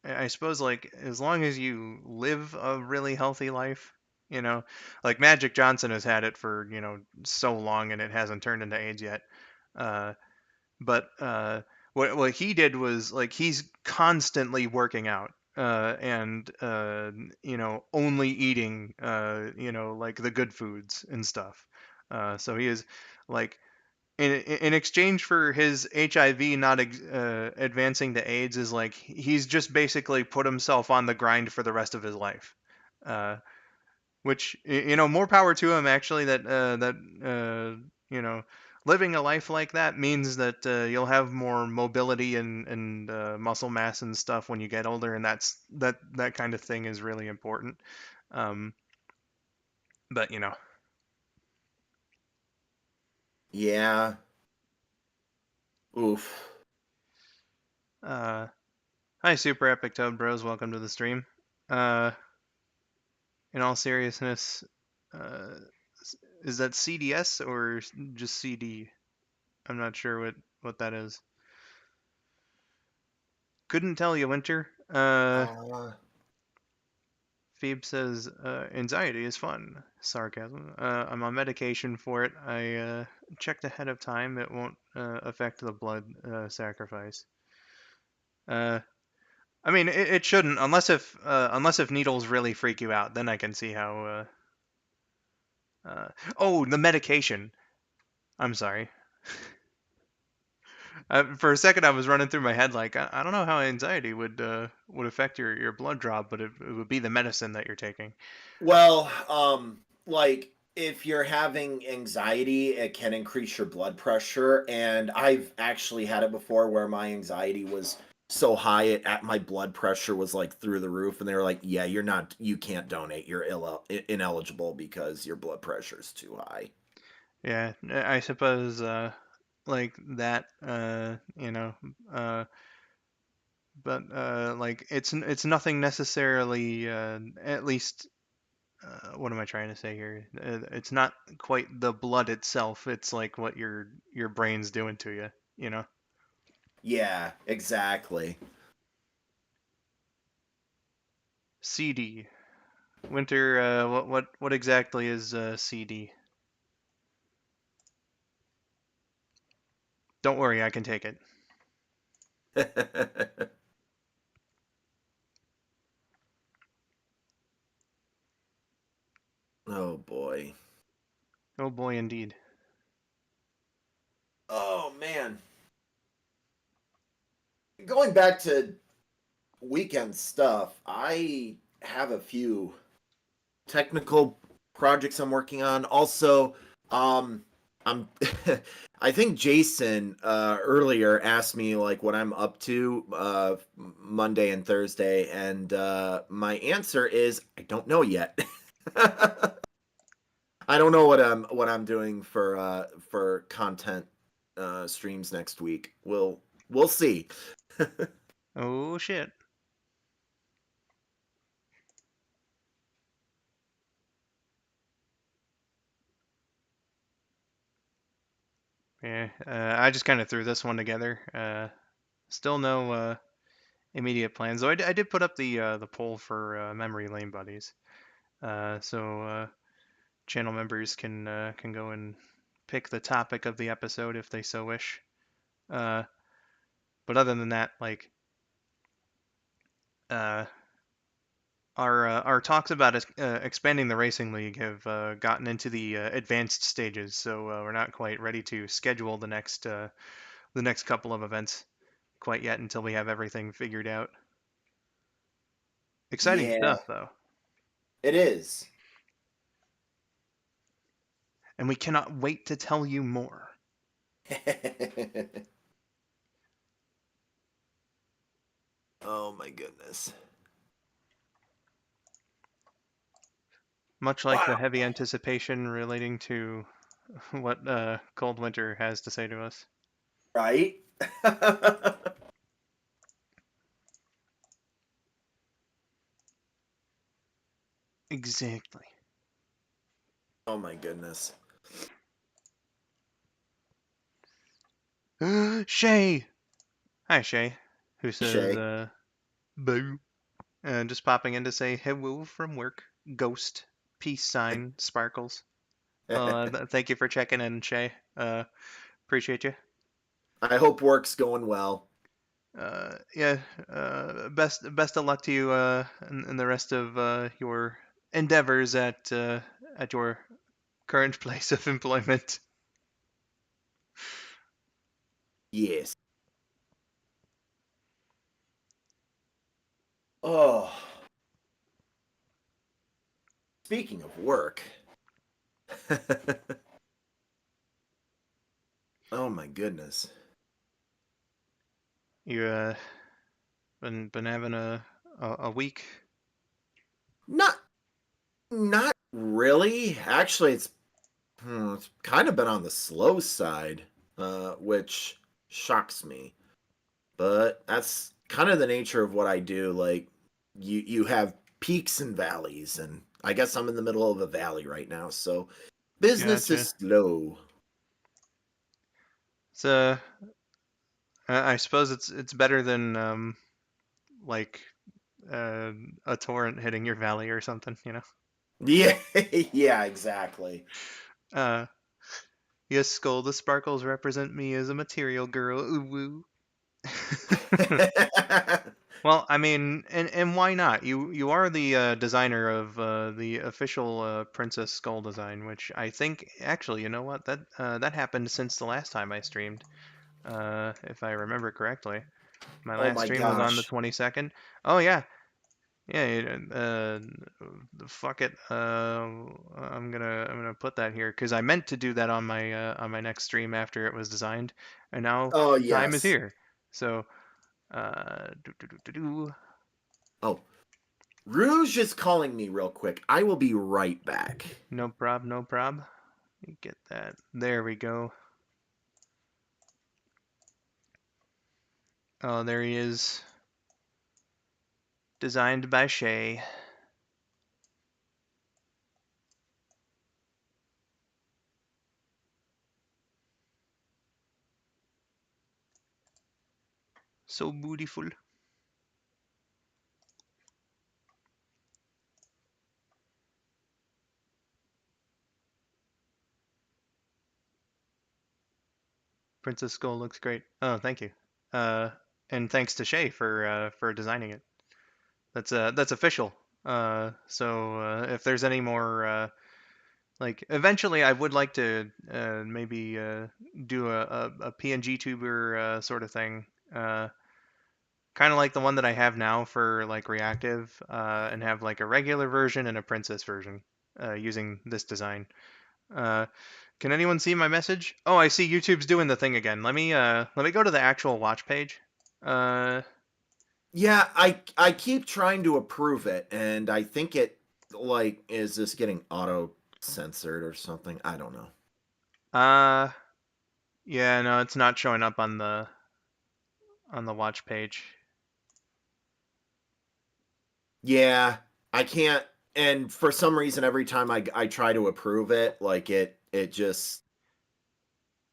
Speaker 1: I suppose like as long as you live a really healthy life, like Magic Johnson has had it for so long and it hasn't turned into AIDS yet. Uh, but what he did was like he's constantly working out. And only eating like the good foods and stuff. So he is like in exchange for his HIV not advancing to AIDS is like he's just basically put himself on the grind for the rest of his life. Uh, which more power to him actually that living a life like that means that you'll have more mobility and muscle mass and stuff when you get older, and that kind of thing is really important. Um, but
Speaker 2: Yeah. Oof.
Speaker 1: uh, hi Super Epic Toad Bros, welcome to the stream. Uh, in all seriousness, uh, is that CDS or just CD? I'm not sure what that is. Couldn't tell you, Winter.
Speaker 2: Uh,
Speaker 1: Phoebe says anxiety is fun. Sarcasm. I'm on medication for it. I checked ahead of time. It won't affect the blood sacrifice. Uh, I mean, it shouldn't, unless if needles really freak you out. Then I can see how. Oh, the medication. I'm sorry. For a second, I was running through my head like I don't know how anxiety would affect your blood drop, but it would be the medicine that you're taking.
Speaker 2: well, like if you're having anxiety, it can increase your blood pressure, and I've actually had it before where my anxiety was so high at my blood pressure was like through the roof, and they were like, "Yeah, you can't donate. You're ineligible because your blood pressure is too high."
Speaker 1: Yeah, I suppose like that but like it's nothing necessarily at least what am I trying to say here? It's not quite the blood itself. It's like what your brain's doing to you, you know.
Speaker 2: Yeah, exactly.
Speaker 1: CD. Winter, what exactly is CD? Don't worry, I can take it.
Speaker 2: Oh boy.
Speaker 1: Oh boy, indeed.
Speaker 2: Oh man. Going back to weekend stuff, I have a few technical projects I'm working on. Also, I'm I think Jason earlier asked me like what I'm up to Monday and Thursday, and my answer is I don't know yet. I don't know what I'm doing for content streams next week. We'll see.
Speaker 1: Oh shit. Yeah, I just kind of threw this one together. Still no immediate plans. Though I did put up the poll for memory lane buddies. So channel members can go and pick the topic of the episode if they so wish. Uh, but other than that, like uh, our talks about expanding the racing league have gotten into the advanced stages, so we're not quite ready to schedule the next couple of events quite yet until we have everything figured out. Exciting
Speaker 2: Yeah,
Speaker 1: stuff though,
Speaker 2: it is.
Speaker 1: and we cannot wait to tell you more.
Speaker 2: Oh my goodness.
Speaker 1: Much like the
Speaker 2: Wow.
Speaker 1: heavy anticipation relating to what Cold Winter has to say to us.
Speaker 2: Right?
Speaker 1: Exactly.
Speaker 2: Oh my goodness.
Speaker 1: Shay! Hi, Shay. Who says,
Speaker 2: Shay.
Speaker 1: boo. Just popping in to say hello from work. Ghost. Peace sign. Sparkles. Thank you for checking in, Shay. Appreciate you.
Speaker 2: I hope work's going well.
Speaker 1: Yeah. Best of luck to you in the rest of your endeavors at your current place of employment.
Speaker 2: Yes. Oh, speaking of work. Oh my goodness.
Speaker 1: You been having a week.
Speaker 2: Not not really. Actually, it's kind of been on the slow side, which shocks me. But that's kind of the nature of what I do. Like you have peaks and valleys, and I guess I'm in the middle of a valley right now, so business
Speaker 1: Gotcha.
Speaker 2: is slow.
Speaker 1: So I suppose it's better than like uh, a torrent hitting your valley or something, you know.
Speaker 2: Yeah, yeah, exactly.
Speaker 1: Uh, yes, Skull, the sparkles represent me as a material girl. Ooh woo. Well, I mean, and why not? You are the designer of the official Princess Skull design, which I think actually, you know what, that happened since the last time I streamed, if I remember correctly. My
Speaker 2: Oh
Speaker 1: last
Speaker 2: my
Speaker 1: stream was on the
Speaker 2: gosh.
Speaker 1: 22nd. Oh yeah, yeah. Fuck it. I'm gonna put that here because I meant to do that on my next stream after it was designed, and now
Speaker 2: Oh
Speaker 1: time is
Speaker 2: yes.
Speaker 1: here. So do, do, do, do, do.
Speaker 2: Oh, Rouge is calling me real quick. I will be right back.
Speaker 1: No prob, no prob. Let me get that. There we go. Oh, there he is. Designed by Shay. So beautiful. Princess Skull looks great. Oh, thank you. Uh, and thanks to Shay for designing it. That's official. So if there's any more like eventually I would like to maybe do a PNG tuber sort of thing. Kind of like the one that I have now for like reactive, and have like a regular version and a princess version using this design. Uh, can anyone see my message? Oh, I see YouTube's doing the thing again. Let me go to the actual watch page. Uh,
Speaker 2: Yeah, I keep trying to approve it, and I think it like is this getting auto censored or something? I don't know.
Speaker 1: uh, yeah, no, it's not showing up on the watch page.
Speaker 2: Yeah, I can't. And for some reason, every time I try to approve it, like it just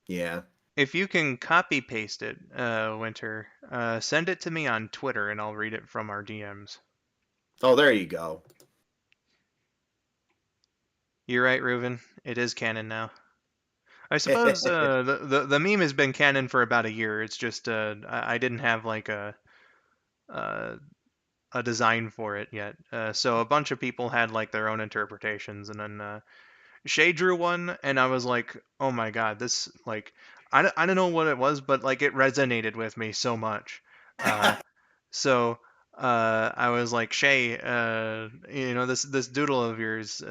Speaker 2: yeah.
Speaker 1: If you can copy paste it, Winter, send it to me on Twitter and I'll read it from our DMs.
Speaker 2: Oh, there you go.
Speaker 1: You're right, Reuven. It is canon now. I suppose the meme has been canon for about a year. It's just I didn't have like uh, a design for it yet. So a bunch of people had like their own interpretations, and then Shay drew one, and I was like, oh my god, this like I don't know what it was, but like it resonated with me so much. Uh, So I was like, Shay, this doodle of yours,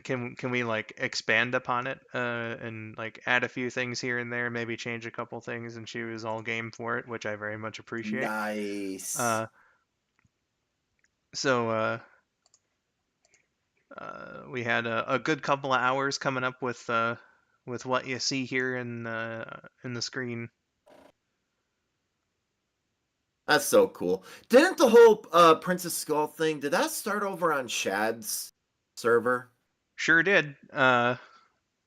Speaker 1: can we like expand upon it and like add a few things here and there, maybe change a couple things? And she was all game for it, which I very much appreciate.
Speaker 2: Nice.
Speaker 1: Uh, so we had a good couple of hours coming up with what you see here in the screen.
Speaker 2: That's so cool. Didn't the whole Princess Skull thing, did that start over on Shad's server?
Speaker 1: Sure did.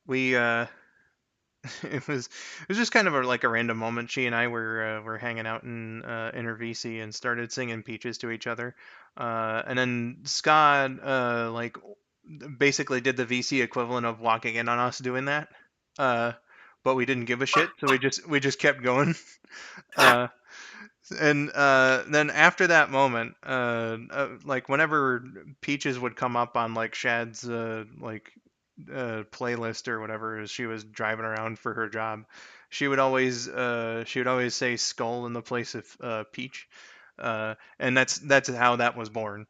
Speaker 1: We it was just kind of like a random moment. She and I were hanging out in her VC and started singing Peaches to each other, and then Scott like basically did the VC equivalent of walking in on us doing that, uh, but we didn't give a shit, so we just kept going. Uh, and then after that moment, like whenever Peaches would come up on like Shad's like playlist or whatever as she was driving around for her job, she would always say Skull in the place of Peach, and that's how that was born.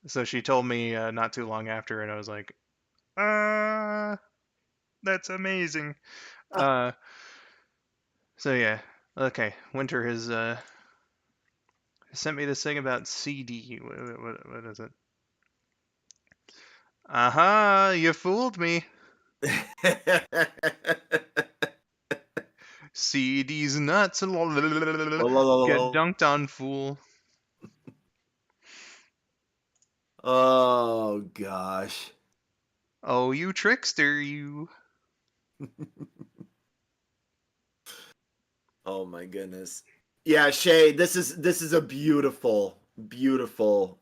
Speaker 1: So she told me not too long after, and I was like, uh, that's amazing. Uh, so yeah, okay. Winter has sent me this thing about CD. What is it? Aha! You fooled me. CD's nuts. Get dunked on, fool.
Speaker 2: Oh gosh.
Speaker 1: Oh, you trickster, you.
Speaker 2: Oh my goodness. Yeah, Shay, this is a beautiful, beautiful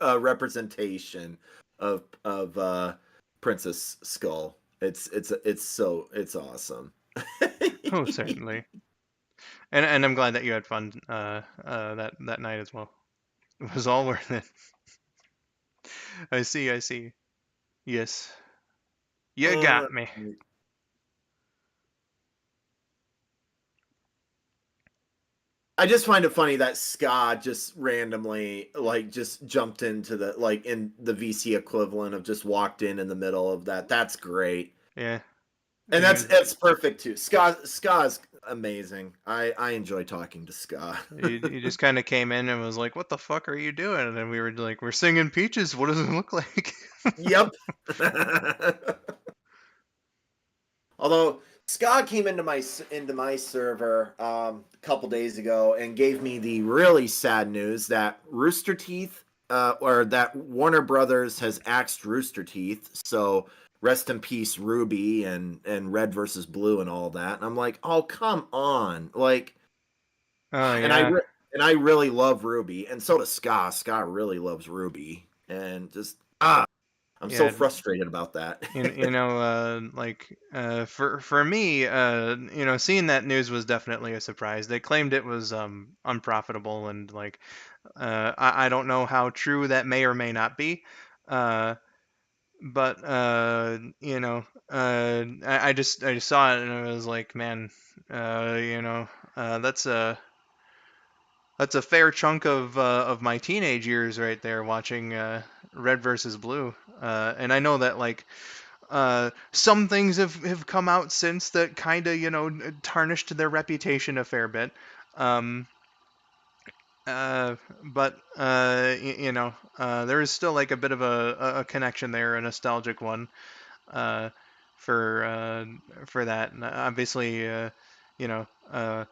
Speaker 2: representation of Princess Skull. It's awesome.
Speaker 1: Oh, certainly. And I'm glad that you had fun that night as well. It was all worth it. I see, I see. Yes. You
Speaker 2: Uh,
Speaker 1: got me.
Speaker 2: I just find it funny that Scott just randomly like just jumped into the like in the VC equivalent of just walked in the middle of that. That's great.
Speaker 1: Yeah.
Speaker 2: And
Speaker 1: He
Speaker 2: that's perfect too. Ska's amazing. I enjoy talking to Ska.
Speaker 1: he just kind of came in and was like, "What the fuck are you doing?" And then we were like, "We're singing Peaches. What does it look like?"
Speaker 2: Yep. Although Scott came into my server a couple days ago and gave me the really sad news that Rooster Teeth, or that Warner Brothers has axed Rooster Teeth. So rest in peace, Ruby and Red versus Blue and all that. And I'm like, oh come on, like,
Speaker 1: Oh
Speaker 2: and I
Speaker 1: yeah.
Speaker 2: and I really love Ruby, and so does Scott. Scott really loves Ruby, and just I'm so
Speaker 1: Yeah,
Speaker 2: frustrated about that.
Speaker 1: like for me, seeing that news was definitely a surprise. They claimed it was unprofitable, and like I don't know how true that may or may not be. Uh, but I just saw it and I was like, man, uh, you know, that's a fair chunk of my teenage years right there watching Red versus Blue. And I know that like some things have come out since that kind of tarnished their reputation a fair bit. Um, but there is still like a bit of a connection there, a nostalgic one uh, for for that. And obviously, you know, uh,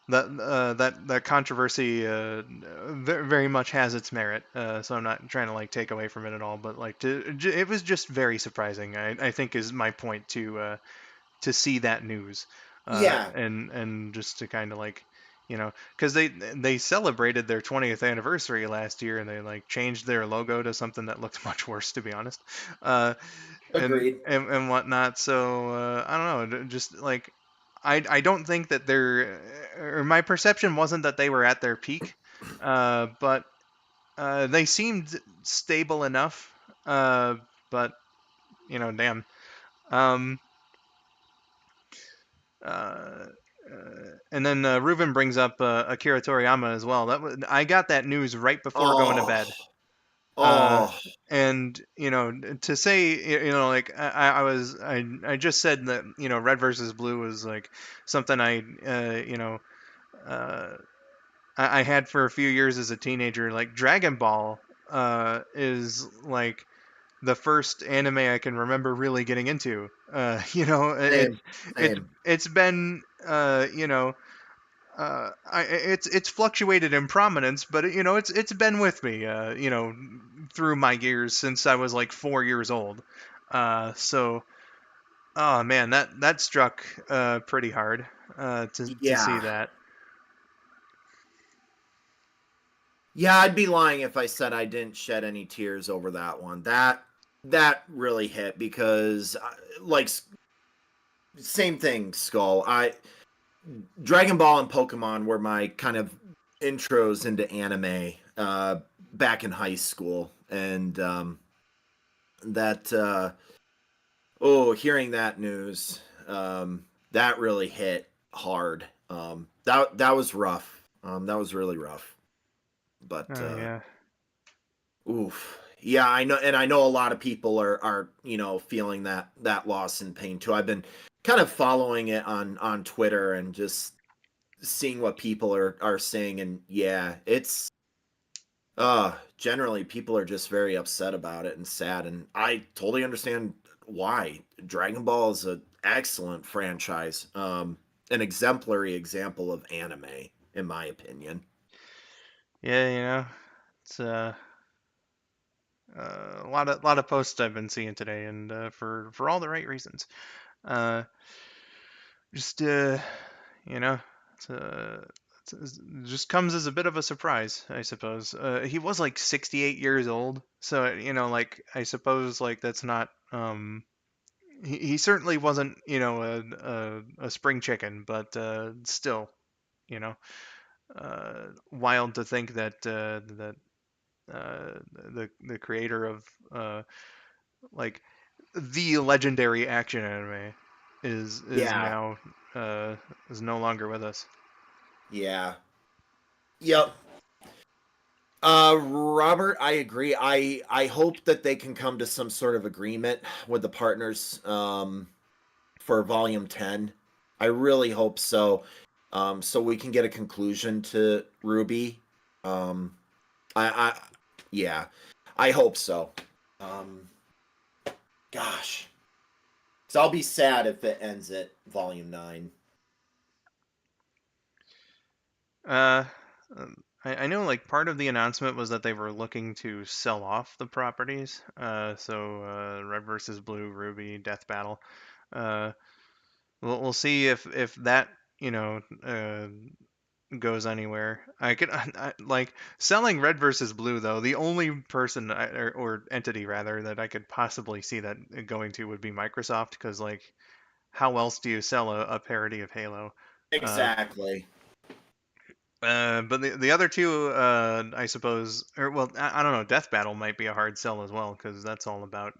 Speaker 1: that controversy very much has its merit. So I'm not trying to like take away from it at all, but like it was just very surprising. I think is my point to see that news,
Speaker 2: Yeah,
Speaker 1: and just to kind of like, because they celebrated their 20th anniversary last year, and they like changed their logo to something that looked much worse, to be honest, uh,
Speaker 2: agreed.
Speaker 1: and whatnot. So I don't know, just like I don't think that or my perception wasn't that they were at their peak, but they seemed stable enough. But damn. Um, Uh, and then Ruben brings up Akira Toriyama as well. I got that news right before going to
Speaker 2: Oh,
Speaker 1: bed. Uh,
Speaker 2: oh,
Speaker 1: and to say like I just said that Red versus Blue was like something uh, I had for a few years as a teenager. Like Dragon Ball is like the first anime I can remember really getting into.
Speaker 2: same, same.
Speaker 1: It's been it's fluctuated in prominence, but it's been with me through my years since I was like 4 years old. So oh man, that struck pretty hard to see
Speaker 2: Yeah,
Speaker 1: that.
Speaker 2: yeah. I'd be lying if I said I didn't shed any tears over that one. That really hit because, like, same thing. Skull. I Dragon Ball and Pokemon were my kind of intros into anime back in high school, and that hearing that news, that really hit hard. That was rough. That was really rough. But
Speaker 1: Oh yeah.
Speaker 2: oof, yeah, I know, and I know a lot of people are feeling that loss and pain too. I've been kind of following it on Twitter and just seeing what people are saying, and yeah, it's generally people are just very upset about it and sad, and I totally understand why. Dragon Ball is an excellent franchise, an exemplary example of anime, in my opinion.
Speaker 1: Yeah, it's a lot of posts I've been seeing today, and for all the right reasons. Uh, just you know, it's, it just comes as a bit of a surprise, I suppose. He was like 68 years old, so like I suppose like that's not he certainly wasn't a spring chicken, but still, you know, wild to think that the creator of like the legendary action anime is
Speaker 2: Yeah,
Speaker 1: now uh, is no longer with us.
Speaker 2: yeah, yep. Robert, I agree. I hope that they can come to some sort of agreement with the partners for Volume 10. I really hope so. So we can get a conclusion to Ruby. Um, I yeah, I hope so. Um, Gosh. So I'll be sad if it ends at Volume 9.
Speaker 1: Uh, I know like part of the announcement was that they were looking to sell off the properties. Red versus Blue, Ruby, Death Battle. Uh, we'll see if that you know goes anywhere. I could like selling Red versus Blue though. The only person or entity rather that I could possibly see that going to would be Microsoft because like how else do you sell a parody of Halo? Uh,
Speaker 2: Exactly.
Speaker 1: but the other two, I suppose, or well, I don't know. Death Battle might be a hard sell as well because that's all about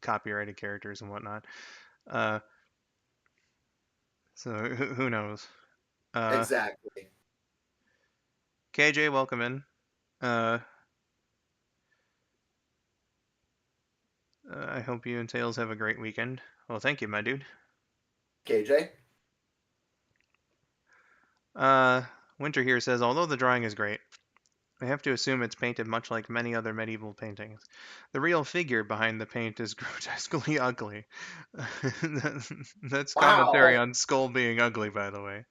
Speaker 1: copyrighted characters and whatnot. Uh, so who knows? Uh,
Speaker 2: Exactly.
Speaker 1: KJ, welcome in. Uh, I hope you and Tails have a great weekend. Well, thank you, my dude.
Speaker 2: KJ?
Speaker 1: Uh, Winter here says, although the drawing is great, I have to assume it's painted much like many other medieval paintings. The real figure behind the paint is grotesquely ugly. That's commentary
Speaker 2: Wow.
Speaker 1: on Skull being ugly, by the way.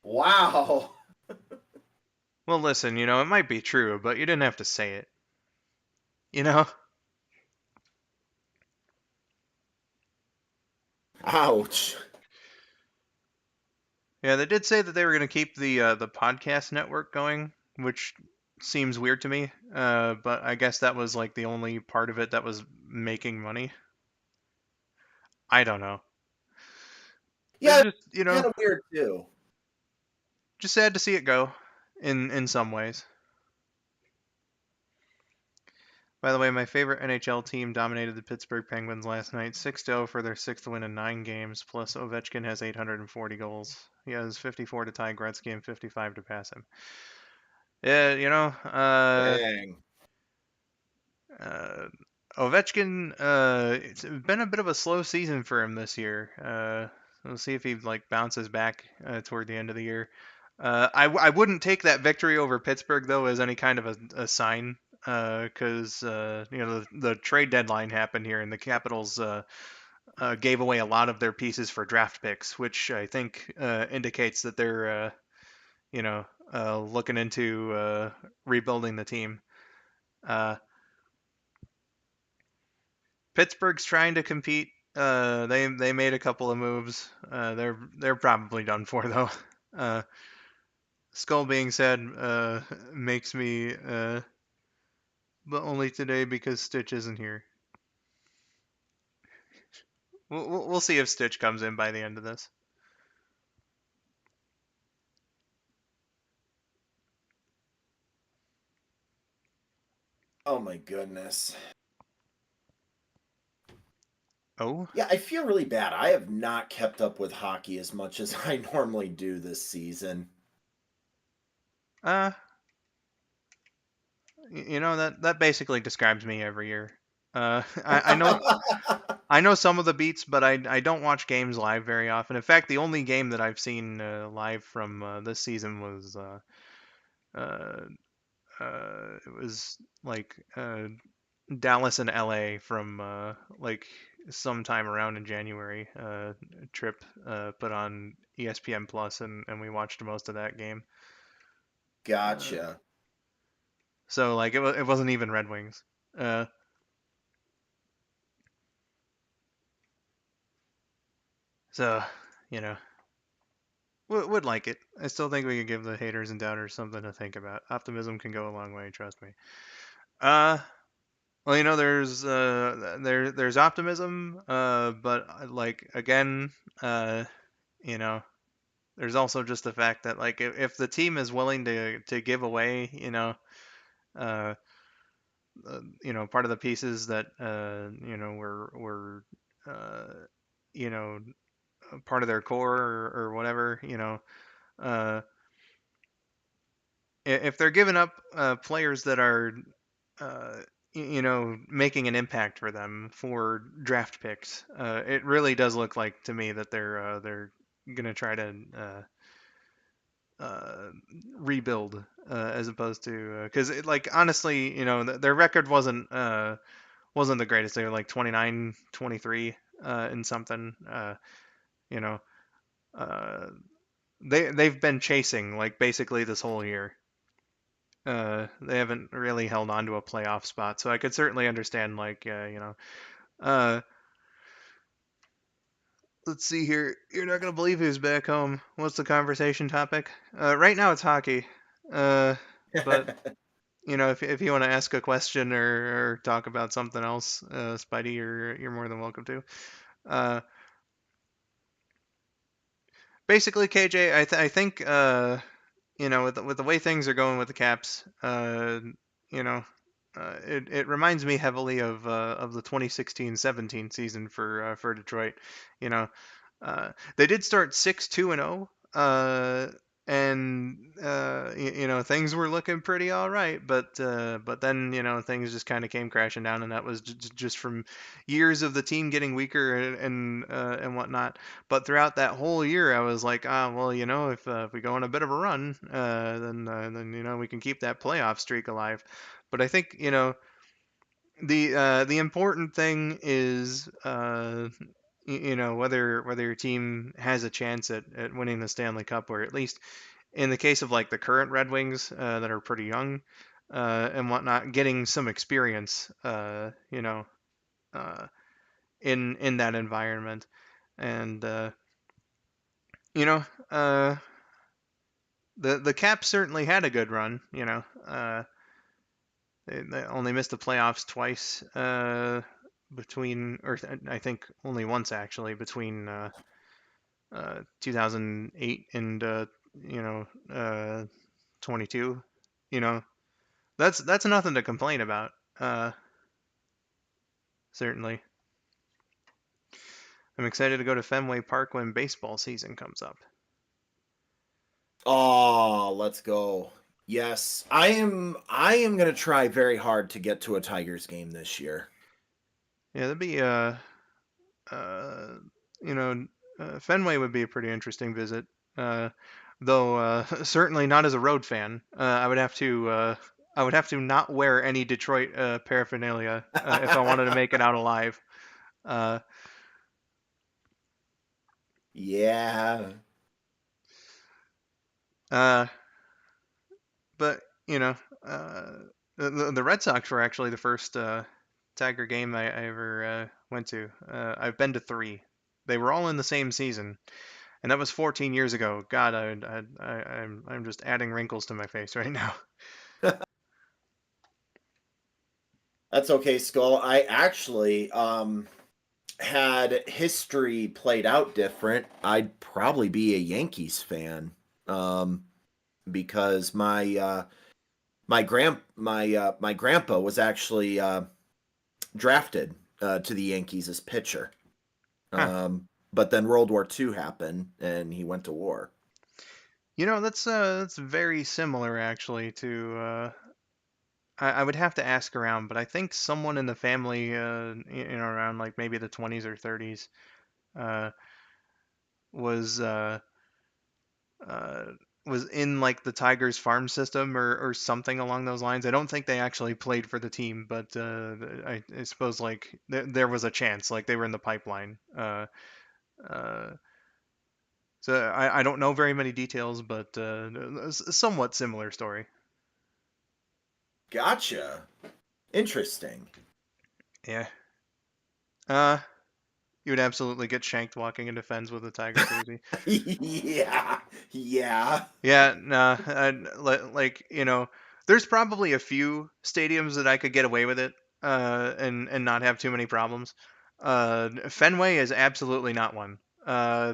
Speaker 2: Wow.
Speaker 1: Well, listen, it might be true, but you didn't have to say it. You know?
Speaker 2: Ouch.
Speaker 1: Yeah, they did say that they were going to keep the podcast network going, which seems weird to me. But I guess that was like the only part of it that was making money. I don't know. It's
Speaker 2: Yeah,
Speaker 1: just,
Speaker 2: kind of weird too.
Speaker 1: just sad to see it go in some ways. By the way, my favorite NHL team dominated the Pittsburgh Penguins last night, 6-0 for their sixth win in 9 games. Plus, Ovechkin has 840 goals. He has 54 to tie Gretzky and 55 to pass him. Yeah,
Speaker 2: Dang.
Speaker 1: uh, Ovechkin. It's been a bit of a slow season for him this year. We'll see if he like bounces back toward the end of the year. I wouldn't take that victory over Pittsburgh though as any kind of a sign because the trade deadline happened here and the Capitals gave away a lot of their pieces for draft picks, which I think indicates that they're looking into rebuilding the team. Uh, Pittsburgh's trying to compete. They made a couple of moves. They're probably done for though. Uh, Skull being said makes me but only today because Stitch isn't here. We'll see if Stitch comes in by the end of this.
Speaker 2: Oh my goodness.
Speaker 1: Oh,
Speaker 2: Yeah, I feel really bad. I have not kept up with hockey as much as I normally do this season.
Speaker 1: uh, that basically describes me every year. I know some of the beats, but I don't watch games live very often. In fact, the only game that I've seen live from this season was uh, it was like Dallas and LA from like sometime around in January. Trip put on ESPN Plus, and we watched most of that game. Uh,
Speaker 2: Gotcha.
Speaker 1: so like it wasn't even Red Wings. Uh, so you know would like it. I still think we could give the haters and doubters something to think about. Optimism can go a long way, trust me. Uh, well, there's optimism, but like again, you know, there's also just the fact that like if the team is willing to give away, uh, part of the pieces that were uh, you know part of their core or whatever, uh, if they're giving up players that are uh, making an impact for them for draft picks, it really does look like to me that they're gonna try to uh, rebuild as opposed to because like honestly, their record wasn't the greatest. They were like 29, 23 in something. You know, uh, they've been chasing like basically this whole year. They haven't really held on to a playoff spot, so I could certainly understand like uh, let's see here. You're not gonna believe who's back home. What's the conversation topic? Right now it's hockey. Uh, but if you want to ask a question or talk about something else, Spidey, you're more than welcome to. Uh, Basically, KJ, I think with the way things are going with the Caps, you know, it reminds me heavily of the 2016-17 season for Detroit. You know, they did start 6-2-0, and things were looking pretty all right, but then things just kind of came crashing down, and that was just from years of the team getting weaker and whatnot. But throughout that whole year, I was like, well, if we go on a bit of a run, then we can keep that playoff streak alive. But I think the important thing is whether your team has a chance at winning the Stanley Cup, or at least in the case of like the current Red Wings that are pretty young and whatnot, getting some experience, uh, in that environment, and you know, uh, the Caps certainly had a good run. They only missed the playoffs twice I think only once actually between 2008 and you know, uh, 22. You know, that's nothing to complain about. Uh, Certainly, I'm excited to go to Fenway Park when baseball season comes up.
Speaker 2: Oh, let's go. Yes, I am going to try very hard to get to a Tigers game this year.
Speaker 1: Yeah, that'd be uh, you know, Fenway would be a pretty interesting visit. Uh, though certainly not as a road fan. I would have to not wear any Detroit paraphernalia if I wanted to make it out alive. Uh,
Speaker 2: Yeah.
Speaker 1: uh, but you know, uh, the Red Sox were actually the first Tiger game I ever went to. I've been to three. They were all in the same season, and that was 14 years ago. God, I'm just adding wrinkles to my face right now.
Speaker 2: That's okay, Skull. I actually had history played out different, I'd probably be a Yankees fan. Um because my grandpa was actually drafted to the Yankees as pitcher.
Speaker 1: Huh.
Speaker 2: But then World War II happened and he went to war.
Speaker 1: That's very similar actually to I would have to ask around, but I think someone in the family around like maybe the 20s or 30s uh was uh uh was in like the Tigers farm system or something along those lines. I don't think they actually played for the team, but I suppose like there was a chance, like they were in the pipeline. Uh, so I don't know very many details, but somewhat similar story.
Speaker 2: Gotcha. Interesting.
Speaker 1: Yeah. Uh, you would absolutely get shanked walking into Fens with a Tiger jersey.
Speaker 2: Yeah. Yeah.
Speaker 1: Yeah, nah, like there's probably a few stadiums that I could get away with it, and not have too many problems. Fenway is absolutely not one. Uh,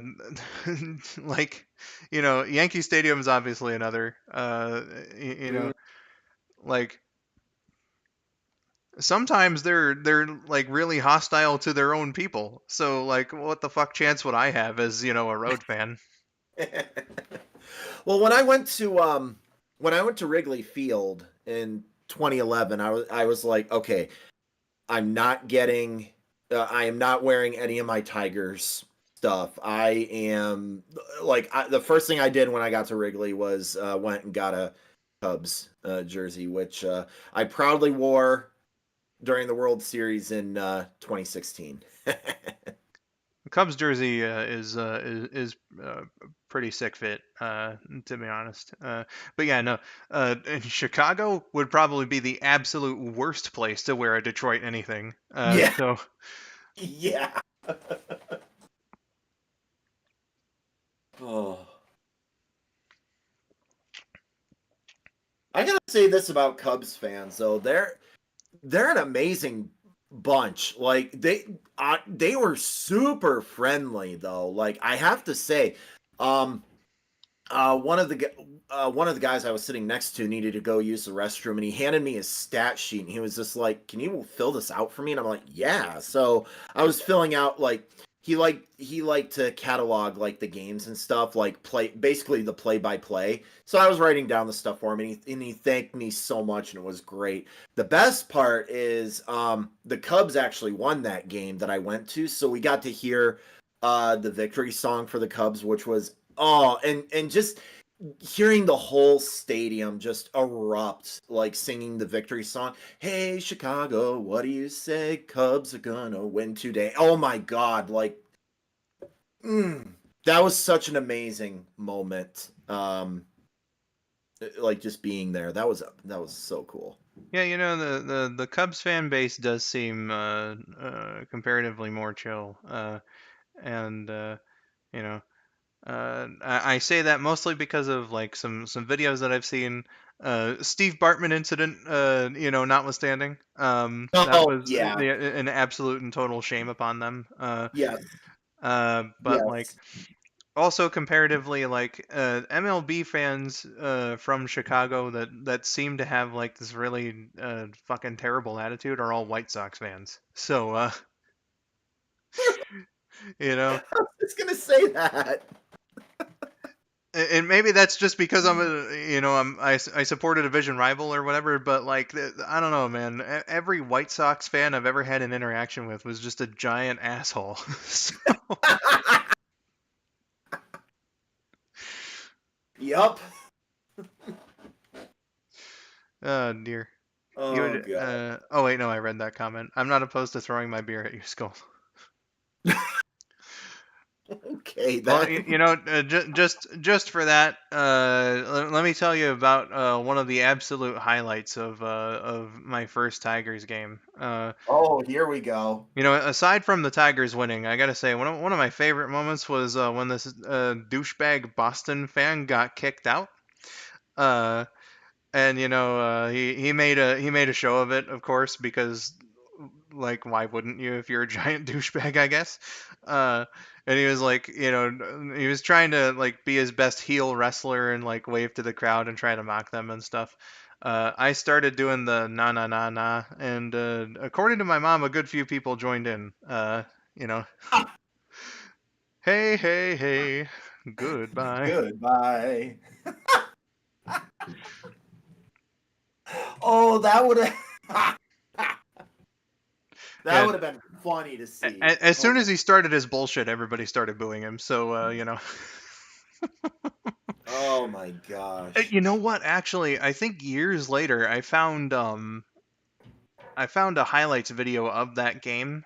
Speaker 1: like, Yankee Stadium is obviously another.
Speaker 2: Mm.
Speaker 1: Like sometimes they're like really hostile to their own people. So like, what the fuck chance would I have as a road fan?
Speaker 2: Well, when I went to Wrigley Field in 2011, I was like, okay, I am not wearing any of my Tigers stuff. I am like the first thing I did when I got to Wrigley was went and got a Cubs jersey, which I proudly wore during the World Series in 2016.
Speaker 1: The Cubs jersey is pretty sick fit, to be honest. But yeah, no. Chicago would probably be the absolute worst place to wear a Detroit anything.
Speaker 2: Yeah,
Speaker 1: So
Speaker 2: yeah. Oh, I gotta say this about Cubs fans though. They're an amazing bunch. Like they were super friendly though. Like I have to say, um, one of the guys I was sitting next to needed to go use the restroom, and he handed me his stat sheet, and he was just like, "Can you fill this out for me?" And I'm like, "Yeah." So I was filling out like he liked to catalog like the games and stuff, like play basically the play by play. So I was writing down the stuff for him, and he thanked me so much, and it was great. The best part is the Cubs actually won that game that I went to, so we got to hear the victory song for the Cubs, which was and just hearing the whole stadium just erupt like singing the victory song. Hey Chicago, what do you say? Cubs are gonna win today. Oh my god, like mm, that was such an amazing moment. Like just being there. That was so cool.
Speaker 1: yeah, the Cubs fan base does seem comparatively more chill, and you know. I say that mostly because of like some videos that I've seen. Steve Bartman incident, notwithstanding, that
Speaker 2: Oh
Speaker 1: was
Speaker 2: yeah.
Speaker 1: an absolute and total shame upon them.
Speaker 2: Yes.
Speaker 1: But like
Speaker 2: Yes.
Speaker 1: also comparatively, like MLB fans from Chicago that seem to have like this really fucking terrible attitude are all White Sox fans. So you know.
Speaker 2: I was just gonna say that.
Speaker 1: And maybe that's just because I support a division rival or whatever, but like I don't know, man. Every White Sox fan I've ever had an interaction with was just a giant asshole. So,
Speaker 2: Yup.
Speaker 1: oh dear. You
Speaker 2: Oh
Speaker 1: would
Speaker 2: god.
Speaker 1: oh wait, no, I read that comment. I'm not opposed to throwing my beer at your skull.
Speaker 2: Okay
Speaker 1: Well,
Speaker 2: then.
Speaker 1: just for that, let me tell you about one of the absolute highlights of my first Tigers game.
Speaker 2: Oh, here we go.
Speaker 1: Aside from the Tigers winning, I gotta say one of my favorite moments was when this douchebag Boston fan got kicked out. Uh, and he made a show of it, of course, because like why wouldn't you if you're a giant douchebag, I guess. Uh, and he was like, he was trying to like be his best heel wrestler and like wave to the crowd and try to mock them and stuff. I started doing the na na na na, and according to my mom, a good few people joined in. You know, hey, hey, hey, goodbye.
Speaker 2: Goodbye. Oh, that would have that
Speaker 1: Yeah.
Speaker 2: would have been funny to see.
Speaker 1: As
Speaker 2: Oh
Speaker 1: soon
Speaker 2: my,
Speaker 1: as he started his bullshit, everybody started booing him. So,
Speaker 2: oh my gosh.
Speaker 1: You know what? Actually, I think years later, I found a highlights video of that game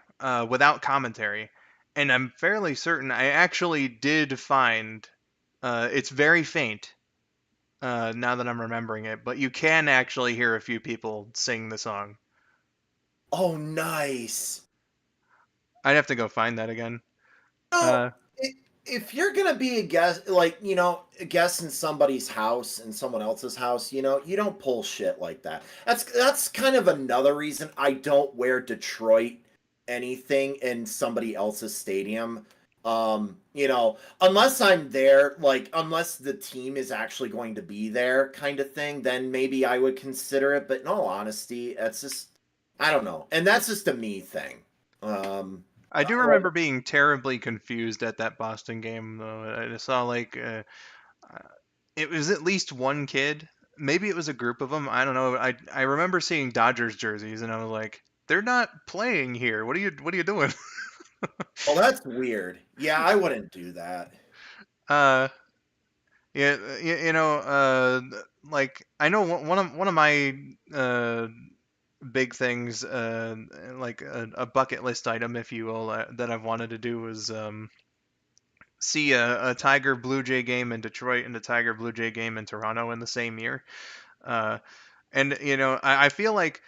Speaker 1: without commentary, and I'm fairly certain I actually did find it's very faint now that I'm remembering it, but you can actually hear a few people sing the song.
Speaker 2: Oh, nice.
Speaker 1: I'd have to go find that again.
Speaker 2: No,
Speaker 1: Uh,
Speaker 2: if you're gonna be a guest, like a guest in somebody's house in someone else's house, you don't pull shit like that. That's kind of another reason I don't wear Detroit anything in somebody else's stadium. Unless I'm there, like unless the team is actually going to be there, kind of thing, then maybe I would consider it. But in all honesty, that's just I don't know, and that's just a me thing. Um,
Speaker 1: I do
Speaker 2: like
Speaker 1: remember being terribly confused at that Boston game, though. I just saw like uh, it was at least one kid. Maybe it was a group of them. I don't know. I remember seeing Dodgers jerseys, and I was like, "They're not playing here. What are you doing?"
Speaker 2: well, that's weird. Yeah, I wouldn't do that.
Speaker 1: uh, yeah, like I know one of my big things, like a bucket list item, if you will, that I've wanted to do was see a Tiger Blue Jay game in Detroit and a Tiger Blue Jay game in Toronto in the same year. Uh, and I feel like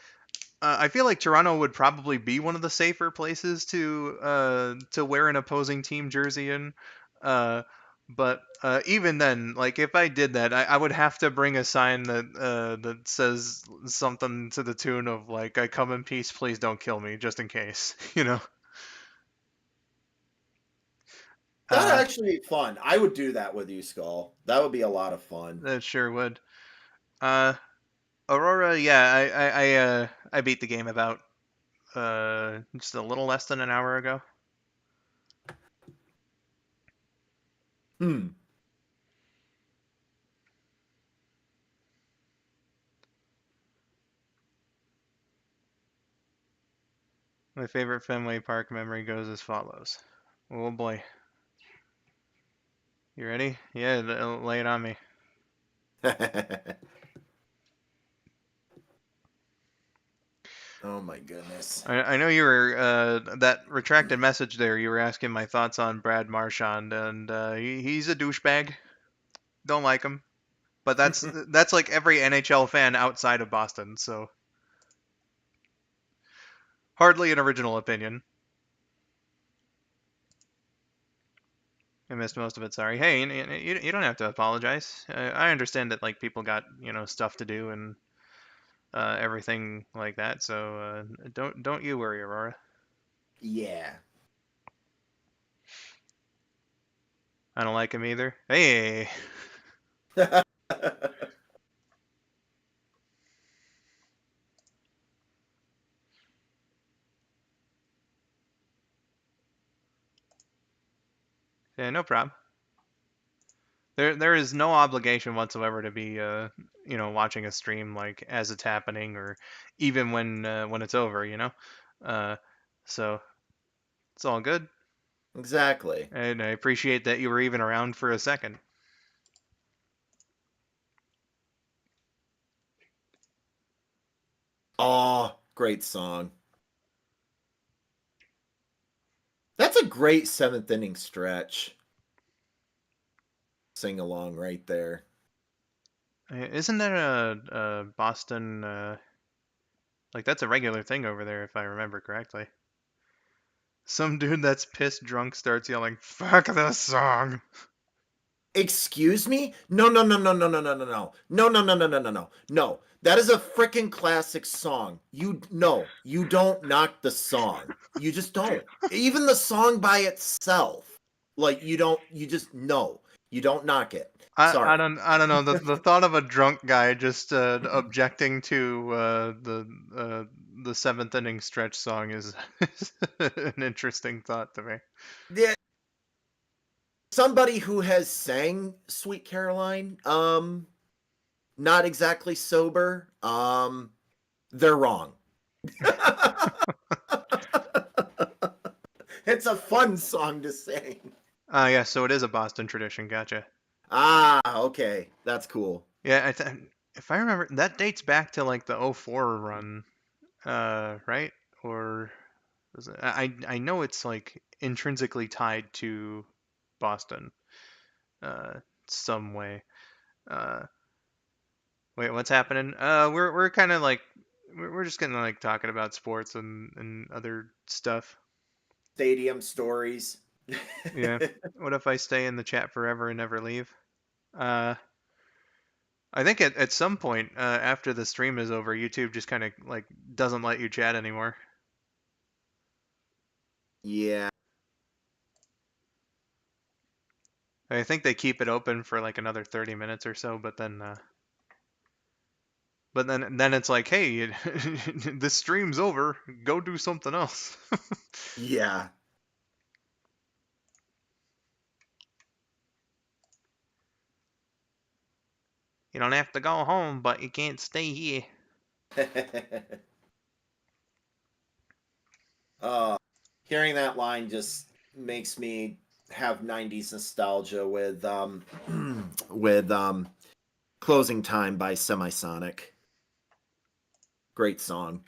Speaker 1: Toronto would probably be one of the safer places to wear an opposing team jersey in. Uh, but even then, like if I did that, I would have to bring a sign that says something to the tune of like "I come in peace, please don't kill me," just in case, you know.
Speaker 2: That'd
Speaker 1: Uh,
Speaker 2: actually be fun. I would do that with you, Skull. That would be a lot of fun.
Speaker 1: that sure would. Uh, Aurora, yeah, I beat the game about just a little less than an hour ago.
Speaker 2: Hmm.
Speaker 1: My favorite Fenway Park memory goes as follows. Oh boy. You ready? Yeah, lay it on me.
Speaker 2: Oh my goodness.
Speaker 1: I know you were that retracted message there. You were asking my thoughts on Brad Marchand, and he's a douchebag. Don't like him, but that's like every NHL fan outside of Boston. So hardly an original opinion. I missed most of it. Sorry. Hey, you don't have to apologize. I understand that like people got stuff to do and everything like that. So don't you worry, Aurora.
Speaker 2: Yeah.
Speaker 1: I don't like him either. Hey, yeah, no problem. There is no obligation whatsoever to be watching a stream like as it's happening or even when it's over. Uh, so it's all good,
Speaker 2: Exactly.
Speaker 1: and I appreciate that you were even around for a second.
Speaker 2: Oh, great song. That's a great seventh inning stretch. Sing along right there.
Speaker 1: Isn't that a Boston like that's a regular thing over there if I remember correctly? Some dude that's pissed drunk starts yelling "fuck this song."
Speaker 2: Excuse me? No, no, no, no, no, no, no, no, no. No, no, no, no, no, no, no. No. That is a freaking classic song. You don't knock the song. You just don't. Even the song by itself. Like you just no. You don't knock it. Sorry.
Speaker 1: I don't know the thought of a drunk guy just objecting to the seventh inning stretch song is an interesting thought to me.
Speaker 2: Yeah, somebody who has sang Sweet Caroline, not exactly sober, they're wrong. It's a fun song to sing.
Speaker 1: Yeah, so it is a Boston tradition. Gotcha.
Speaker 2: Ah, okay. That's cool.
Speaker 1: Yeah, if I remember, that dates back to like the '04 run, right? Or I know it's like intrinsically tied to Boston, uh, some way. Uh, Wait, what's happening? We're kind of like we're just kind of like talking about sports and other stuff.
Speaker 2: Stadium stories.
Speaker 1: Yeah. What if I stay in the chat forever and never leave? Uh, I think at some point after the stream is over, YouTube just kind of like doesn't let you chat anymore.
Speaker 2: Yeah.
Speaker 1: I think they keep it open for like another 30 minutes or so, but then it's like, hey, this stream's over. Go do something else.
Speaker 2: Yeah.
Speaker 1: You don't have to go home, but you can't stay here.
Speaker 2: uh, hearing that line just makes me have 90s nostalgia with with Closing Time by Semisonic. Great song.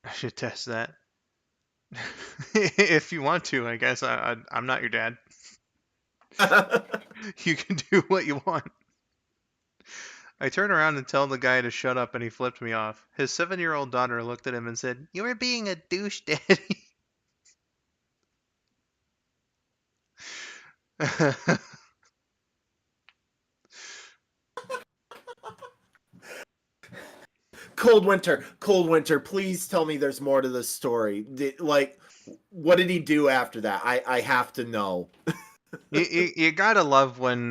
Speaker 1: I should test that. If you want to, I guess. I'm not your dad. You can do what you want. I turned around and tell the guy to shut up, and he flipped me off. His 7-year-old daughter looked at him and said, "You are being a douche, daddy."
Speaker 2: Cold Winter. Please tell me there's more to this story. Like, what did he do after that? I have to know.
Speaker 1: You gotta love when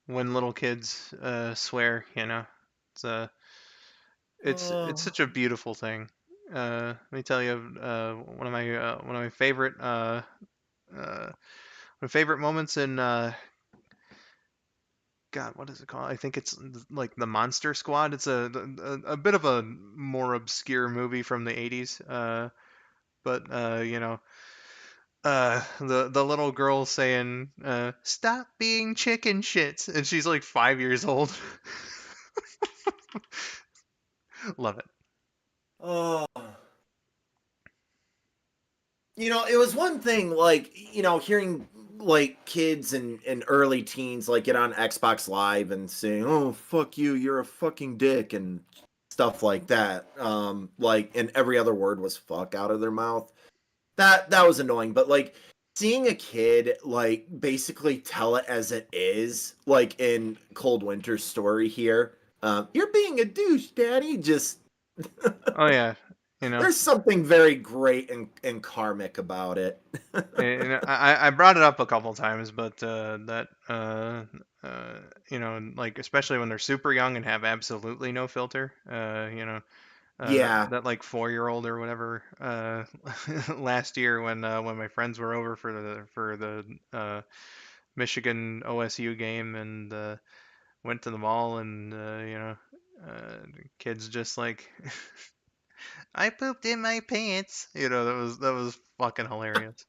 Speaker 1: little kids swear. It's it's
Speaker 2: Oh,
Speaker 1: such a beautiful thing. Let me tell you, one of uh, my favorite moments in God, what is it called? I think it's like the Monster Squad. It's a bit of a more obscure movie from the 80s. But the little girl saying, "Stop being chicken shits," and she's like 5 years old. Love it.
Speaker 2: oh. It was one thing, like, hearing like kids and early teens like get on Xbox Live and saying, "Oh, fuck you, you're a fucking dick," and stuff like that. Like, and every other word was "fuck" out of their mouth. That was annoying. But like seeing a kid like basically tell it as it is, like in Cold Winter's story here, "You're being a douche, Daddy." Just
Speaker 1: Oh yeah, you know,
Speaker 2: there's something very great and karmic about it.
Speaker 1: and I brought it up a couple times, but like especially when they're super young and have absolutely no filter,
Speaker 2: Yeah.
Speaker 1: that like 4-year-old or whatever last year when my friends were over for the Michigan OSU game and went to the mall and kids just like I pooped in my pants. That was fucking hilarious.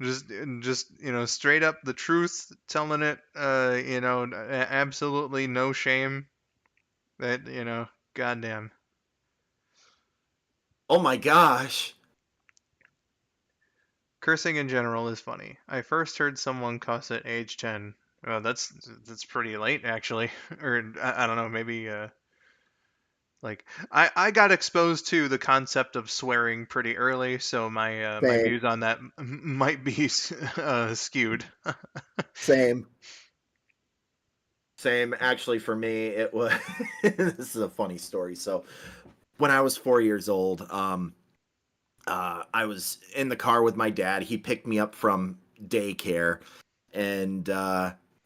Speaker 1: Just straight up the truth, telling it. Absolutely no shame. That goddamn.
Speaker 2: Oh my gosh.
Speaker 1: Cursing in general is funny. I first heard someone cuss at age 10. Well, that's pretty late actually, or I don't know, maybe like I got exposed to the concept of swearing pretty early, so my
Speaker 2: Same.
Speaker 1: views on that might be skewed.
Speaker 2: Same. Same. Actually, for me, it was. This is a funny story. So, when I was 4 years old, I was in the car with my dad. He picked me up from daycare, and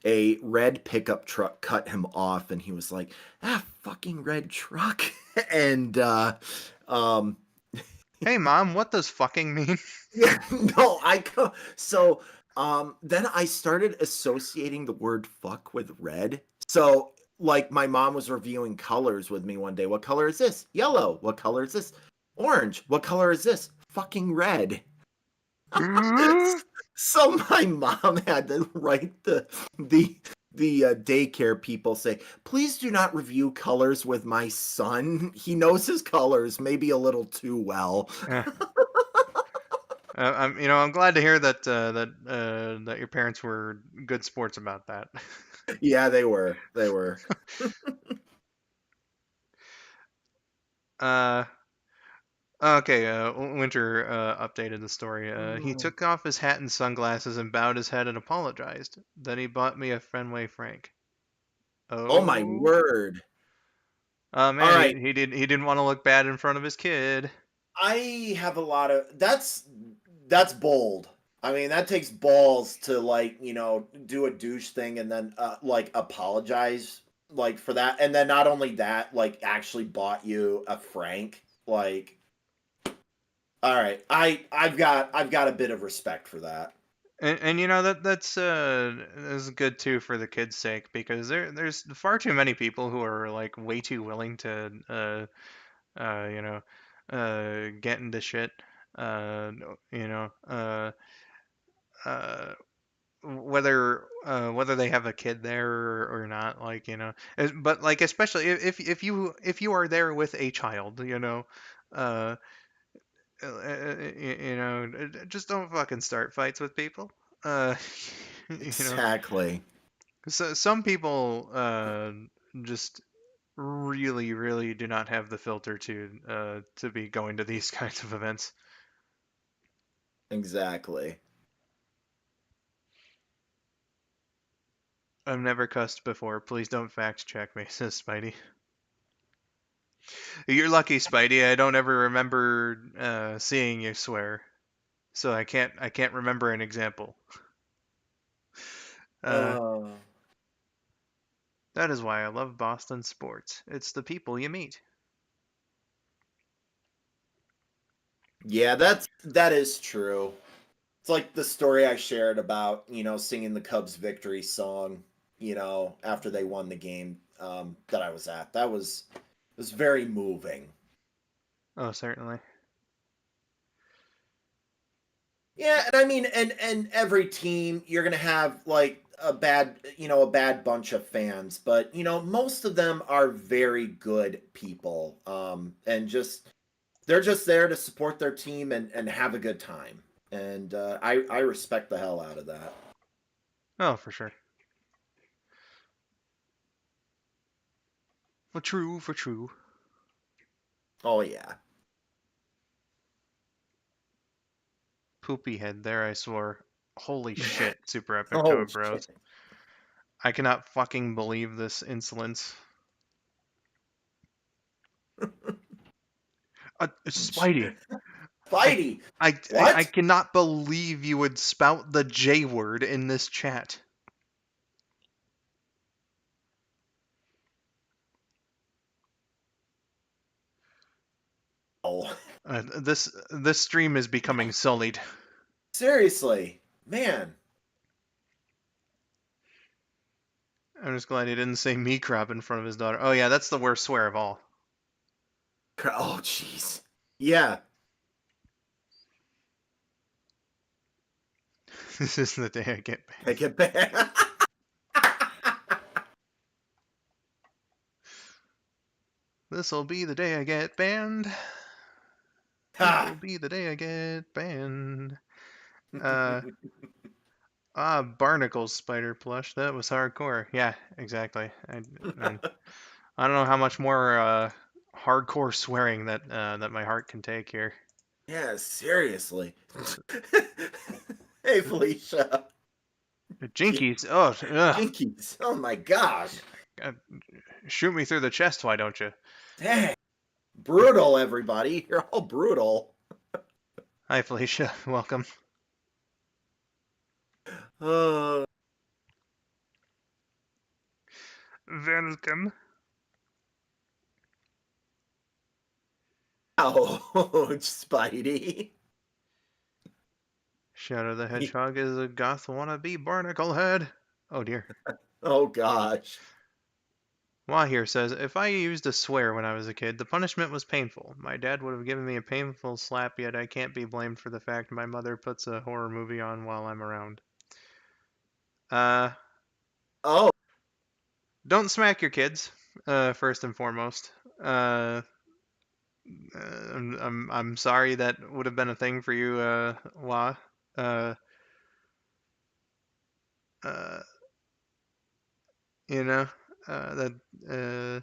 Speaker 2: a red pickup truck cut him off, and he was like, "Ah, fucking red truck," and um,
Speaker 1: Hey mom, what does fucking mean?
Speaker 2: yeah, no, so then I started associating the word fuck with red. So like my mom was reviewing colors with me one day. "What color is this?" "Yellow." "What color is this?" "Orange." "What color is this?" "Fucking red." So my mom had to write the the daycare people say, "Please do not review colors with my son. He knows his colors maybe a little too well."
Speaker 1: Eh, I'm glad to hear that your parents were good sports about that.
Speaker 2: Yeah, they were. They were.
Speaker 1: Uh, okay. Winter updated the story. He
Speaker 2: Oh.
Speaker 1: took off his hat and sunglasses and bowed his head and apologized. Then he bought me a Fenway Frank.
Speaker 2: Oh my
Speaker 1: Oh,
Speaker 2: word. All
Speaker 1: man,
Speaker 2: right.
Speaker 1: he didn't want to look bad in front of his kid.
Speaker 2: I have a lot of that's bold. I mean, that takes balls to like, do a douche thing and then like apologize like for that, and then not only that, like actually bought you a Frank. Like, all right. I've got a bit of respect for that.
Speaker 1: And that's good too for the kids' sake because there's far too many people who are like way too willing to uh you know get into shit uh you know uh whether whether they have a kid there or not, like, but like, especially if you are there with a child, uh, just don't fucking start fights with people. Uh, you know,
Speaker 2: Exactly.
Speaker 1: so some people just really, really do not have the filter to be going to these kinds of events.
Speaker 2: Exactly.
Speaker 1: I've never cussed before. Please don't fact check me, says Spidey. You're lucky, Spidey. I don't ever remember seeing you swear, so I can't remember an example. Uh,
Speaker 2: Uh,
Speaker 1: that is why I love Boston sports. It's the people you meet.
Speaker 2: yeah, that is true. It's like the story I shared about, singing the Cubs victory song, after they won the game that I was at. It was very moving.
Speaker 1: Oh, certainly.
Speaker 2: Yeah, and I mean, and every team you're gonna have like a bad bunch of fans, but most of them are very good people, and they're just there to support their team and have a good time, and I respect the hell out of that.
Speaker 1: Oh, for sure. For true, for true.
Speaker 2: Oh yeah.
Speaker 1: Poopy head there, I swore. Holy shit, Super Epic
Speaker 2: Oh
Speaker 1: Toad
Speaker 2: shit.
Speaker 1: Bros. I cannot fucking believe this insolence. Spidey, I,
Speaker 2: Fighty.
Speaker 1: I
Speaker 2: What?
Speaker 1: cannot believe you would spout the J word in this chat.
Speaker 2: Oh,
Speaker 1: This stream is becoming sullied.
Speaker 2: seriously, man.
Speaker 1: I'm just glad he didn't say me crop in front of his daughter. Oh yeah, that's the worst swear of all.
Speaker 2: Oh jeez. Yeah.
Speaker 1: This is the day I get banned.
Speaker 2: Take it back.
Speaker 1: This'll be the day I get banned. This'll
Speaker 2: Ha.
Speaker 1: be the day I get banned. Uh, Barnacle's spider plush. That was hardcore. Yeah, exactly. And I don't know how much more hardcore swearing that my heart can take here.
Speaker 2: Yeah, seriously. Hey, Felicia.
Speaker 1: Jinkies. Oh, ugh.
Speaker 2: Jinkies. Oh my gosh.
Speaker 1: Uh, Shoot me through the chest, why don't you?
Speaker 2: Dang. Brutal, everybody. You're all brutal.
Speaker 1: Hi, Felicia. Welcome.
Speaker 2: Uh,
Speaker 1: Welcome.
Speaker 2: ouch, Spidey.
Speaker 1: Shadow the Hedgehog is a goth wannabe barnacle head. Oh dear.
Speaker 2: Oh gosh.
Speaker 1: Wahir says, if I used a swear when I was a kid, the punishment was painful. My dad would have given me a painful slap, yet I can't be blamed for the fact my mother puts a horror movie on while I'm around. Uh,
Speaker 2: Oh,
Speaker 1: don't smack your kids, first and foremost. Uh, I'm sorry that would have been a thing for you, Wah. Uh, uh, you know, that uh,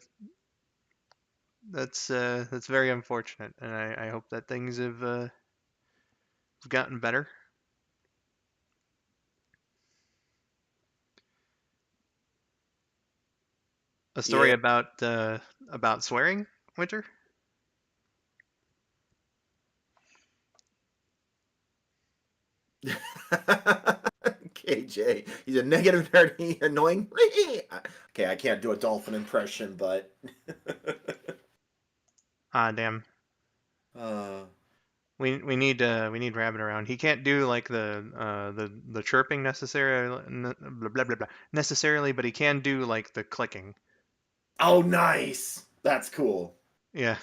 Speaker 1: that's very unfortunate, and I hope that things have gotten better. A story
Speaker 2: yeah.
Speaker 1: about swearing, Winter?
Speaker 2: KJ. He's a negative nerdy, annoying. Okay, I can't do a dolphin impression, but.
Speaker 1: Ah, damn.
Speaker 2: uh,
Speaker 1: We need Rabbit around. He can't do like the chirping necessarily, blah, blah, blah, blah, necessarily, but he can do like the clicking.
Speaker 2: oh, nice. That's cool.
Speaker 1: Yeah.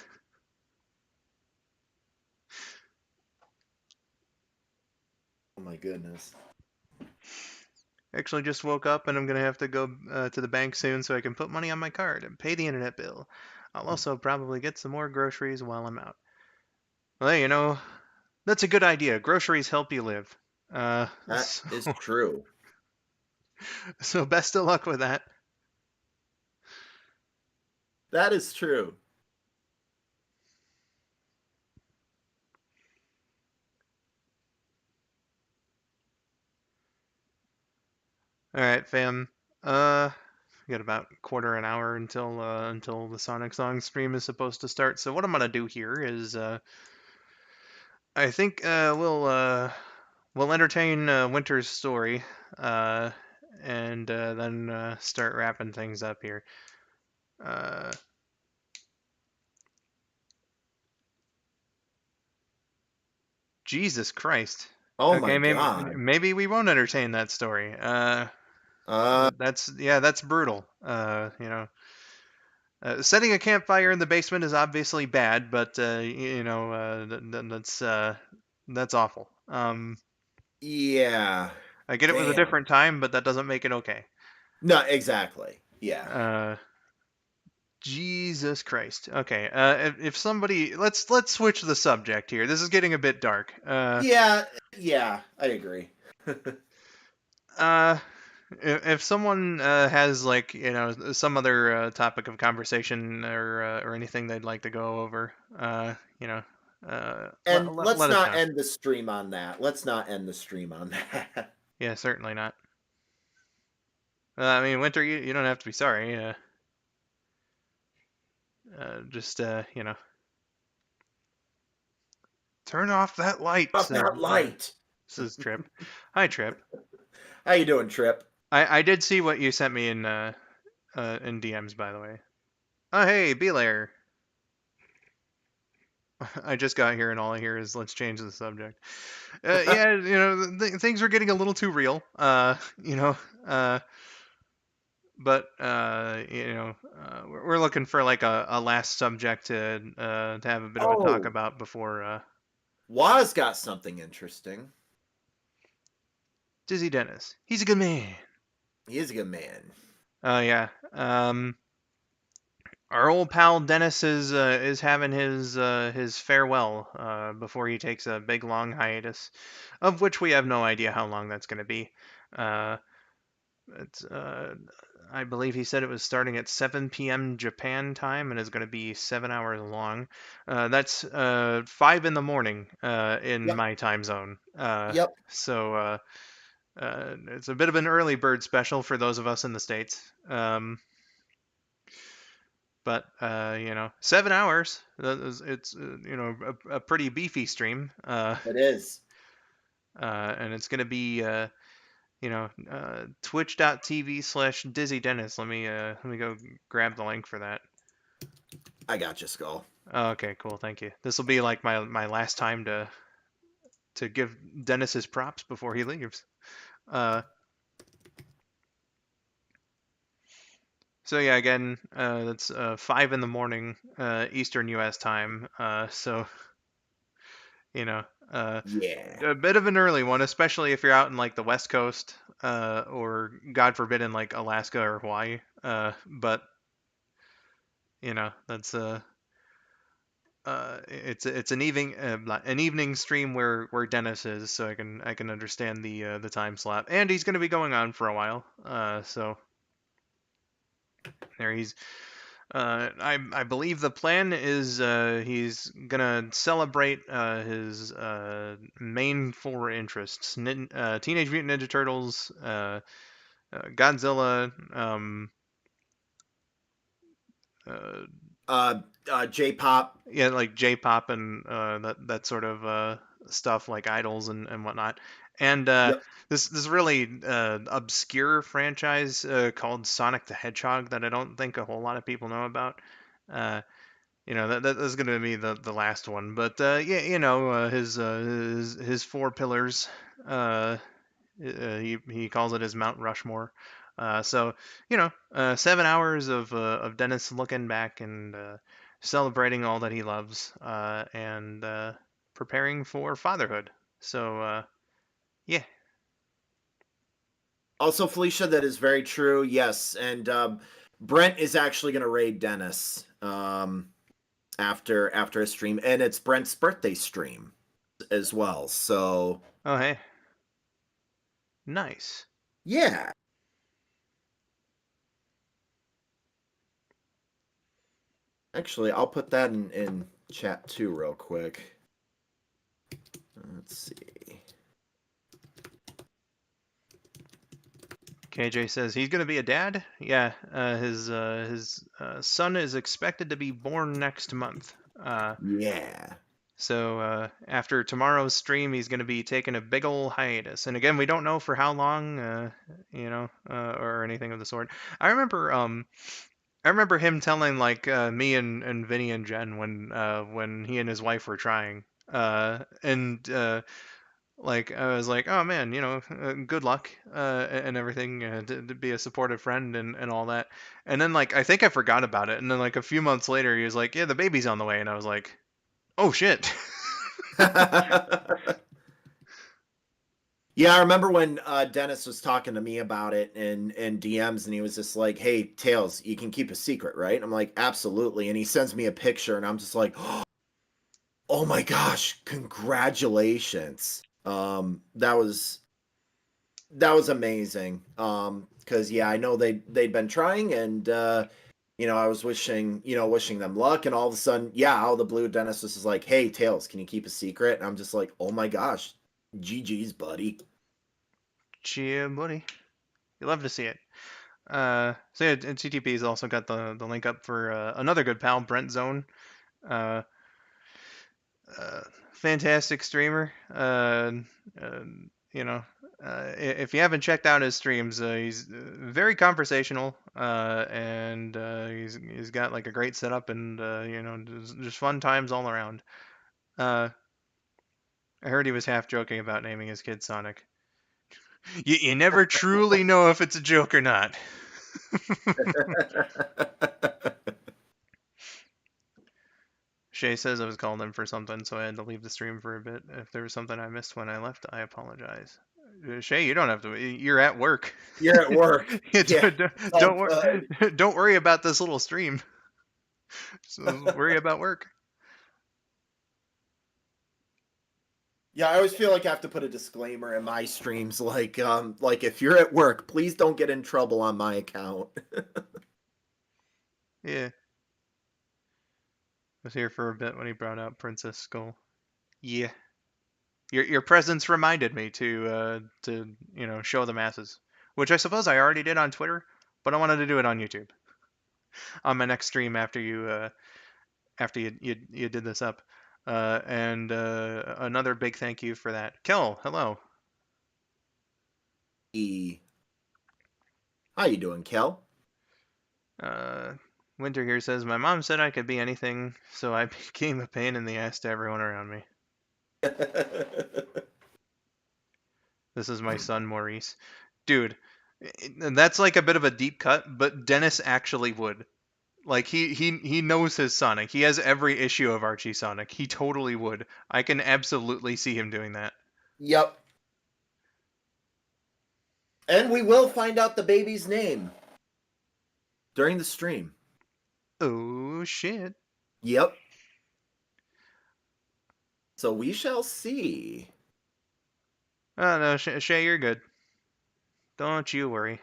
Speaker 2: Oh my goodness.
Speaker 1: Actually, just woke up and I'm gonna have to go to the bank soon so I can put money on my card and pay the internet bill. I'll also probably get some more groceries while I'm out. Well, that's a good idea. Groceries help you live.
Speaker 2: That
Speaker 1: So,
Speaker 2: is true.
Speaker 1: so best of luck with that.
Speaker 2: That is true.
Speaker 1: All right, fam. We got about quarter an hour until the Sonic Song stream is supposed to start. So what I'm gonna do here is I think we'll entertain Winter's story, uh, and then start wrapping things up here. Uh, Jesus Christ.
Speaker 2: Oh
Speaker 1: Okay,
Speaker 2: my
Speaker 1: maybe
Speaker 2: god.
Speaker 1: maybe we won't entertain that story.
Speaker 2: Uh,
Speaker 1: That's brutal. Setting a campfire in the basement is obviously bad, but that's awful.
Speaker 2: yeah.
Speaker 1: I get it was a
Speaker 2: Damn.
Speaker 1: different time, but that doesn't make it okay.
Speaker 2: No, exactly. Yeah.
Speaker 1: Uh, Jesus Christ. Okay. If somebody let's switch the subject here. This is getting a bit dark.
Speaker 2: Yeah, yeah, I agree.
Speaker 1: Uh, if someone has like some other topic of conversation or anything they'd like to go over,
Speaker 2: And let's
Speaker 1: let us
Speaker 2: not
Speaker 1: know.
Speaker 2: end the stream on that. Let's not end the stream on that.
Speaker 1: Yeah, certainly not. I mean, Winter, you don't have to be sorry. Just turn off that light.
Speaker 2: Off that light.
Speaker 1: Says Trip. Hi, Trip.
Speaker 2: How you doing, Trip?
Speaker 1: I did see what you sent me in DMs, by the way. Oh, hey, Belair. I just got here and all I hear is let's change the subject. Yeah, things are getting a little too real. Uh, but we're looking for like a last subject to have a bit of a talk
Speaker 2: Oh,
Speaker 1: about before
Speaker 2: Waz got something interesting.
Speaker 1: Dizzy Dennis. He's a good man.
Speaker 2: He is a good man.
Speaker 1: Yeah. Our old pal Dennis is having his farewell before he takes a big long hiatus, of which we have no idea how long that's going to be. Uh, it's I believe he said it was starting at 7 p.m. Japan time and is going to be 7 hours long. That's 5 in the morning in
Speaker 2: Yep,
Speaker 1: my time zone.
Speaker 2: yep.
Speaker 1: It's a bit of an early bird special for those of us in the states. But 7 hours. It's a pretty beefy stream.
Speaker 2: It is.
Speaker 1: And it's gonna be twitch.tv/Dizzy Dennis. Let me go grab the link for that.
Speaker 2: I got you, Skull.
Speaker 1: Okay, cool. Thank you. This will be like my last time to give Dennis his props before he leaves. Uh, so yeah, again, that's 5 in the morning Eastern U.S. time. So you know, uh,
Speaker 2: Yeah.
Speaker 1: a bit of an early one, especially if you're out in like the West Coast, or God forbid in like Alaska or Hawaii. But that's it's an evening stream where Dennis is, so I can understand the time slot, and he's going to be going on for a while. So there he's. I believe the plan is he's gonna celebrate his main four interests: Teenage Mutant Ninja Turtles, Godzilla, uh,
Speaker 2: J-pop.
Speaker 1: yeah, like J-pop and that sort of stuff, like idols and whatnot. And
Speaker 2: Yep.
Speaker 1: this really obscure franchise called Sonic the Hedgehog that I don't think a whole lot of people know about. Uh, that is going to be the last one, but yeah, his four pillars. He calls it his Mount Rushmore. So 7 hours of Dennis looking back and celebrating all that he loves and preparing for fatherhood. So yeah,
Speaker 2: Also, Felicia, that is very true. Yes, and Brent is actually going to raid Dennis after a stream, and it's Brent's birthday stream as well. So
Speaker 1: Oh, hey. Nice.
Speaker 2: yeah, actually, I'll put that in chat too, real quick. Let's see.
Speaker 1: KJ says he's gonna be a dad. Yeah, his son is expected to be born next month.
Speaker 2: Yeah.
Speaker 1: So after tomorrow's stream, he's gonna be taking a big ol' hiatus. And again, we don't know for how long, or anything of the sort. I remember I remember him telling like me and Vinny and Jen when he and his wife were trying. And like I was like, oh man, good luck and everything to be a supportive friend and all that. And then like I think I forgot about it. And then like a few months later, he was like, yeah, the baby's on the way. And I was like, oh shit.
Speaker 2: Yeah, I remember when Dennis was talking to me about it in DMs, and he was just like, "Hey, Tails, you can keep a secret, right?" And I'm like, "Absolutely." And he sends me a picture, and I'm just like, "Oh my gosh, congratulations!" That was amazing. Because yeah, I know they'd been trying, and I was wishing them luck, and all of a sudden, yeah, out of the blue, Dennis was just like, "Hey, Tails, can you keep a secret?" And I'm just like, "Oh my gosh, GG's, buddy."
Speaker 1: Chia, buddy. You love to see it. So yeah, and CTP's also got the link up for another good pal, Brent Zone. Uh, uh, Fantastic streamer. Uh, you know, if you haven't checked out his streams, he's very conversational, and he's got like a great setup, and just fun times all around. Uh, I heard he was half joking about naming his kid Sonic. You never truly know if it's a joke or not. Shay says I was calling him for something, so I had to leave the stream for a bit. If there was something I missed when I left, I apologize. Shay, you don't have to. You're at work.
Speaker 2: You're at work.
Speaker 1: Yeah,
Speaker 2: Yeah, it's all
Speaker 1: don't
Speaker 2: good.
Speaker 1: don't worry about this little stream. So worry about work.
Speaker 2: Yeah, I always feel like I have to put a disclaimer in my streams, like if you're at work, please don't get in trouble on my account.
Speaker 1: Yeah, was here for a bit when he brought out Princess Skull. Yeah, your presence reminded me to show the masses, which I suppose I already did on Twitter, but I wanted to do it on YouTube on my next stream after you did this up. And another big thank you for that. Kel, hello.
Speaker 2: E. How you doing, Kel?
Speaker 1: Uh, Winter here says, my mom said I could be anything, so I became a pain in the ass to everyone around me. This is my son, Maurice. Dude, that's like a bit of a deep cut, but Dennis actually would. Like he knows his Sonic. He has every issue of Archie Sonic. He totally would. I can absolutely see him doing that.
Speaker 2: Yep. And we will find out the baby's name during the stream.
Speaker 1: Oh shit.
Speaker 2: Yep. So we shall see.
Speaker 1: Oh no, Shay, you're good. Don't you worry.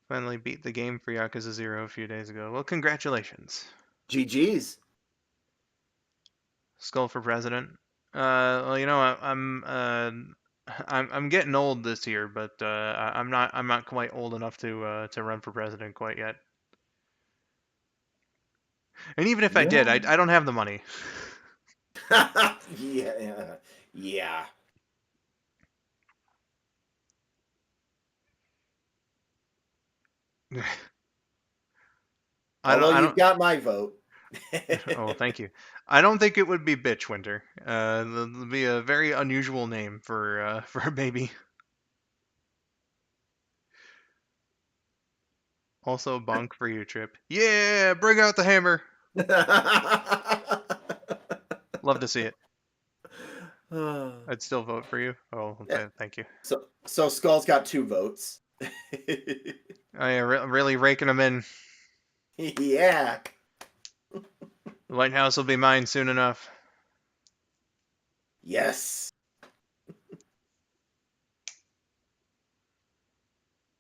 Speaker 1: Finally beat the game for Yakuza 0 a few days ago. Well, congratulations.
Speaker 2: GG's.
Speaker 1: Skull for president. Well, I'm getting old this year, but I'm not quite old enough to run for president quite yet. And even if I did,
Speaker 2: Yeah.
Speaker 1: I don't have the money.
Speaker 2: Yeah. Yeah. Although
Speaker 1: I
Speaker 2: you've
Speaker 1: don't.
Speaker 2: got my vote.
Speaker 1: Oh, thank you. I don't think it would be Bitch Winter. That'll be a very unusual name for a baby. Also, bonk for you, Trip. Yeah, bring out the hammer. Love to see it. I'd still vote for you. Oh,
Speaker 2: Yeah.
Speaker 1: thank you.
Speaker 2: So Skull's got 2 votes.
Speaker 1: I really raking them in.
Speaker 2: Yeah.
Speaker 1: The White House will be mine soon enough.
Speaker 2: Yes.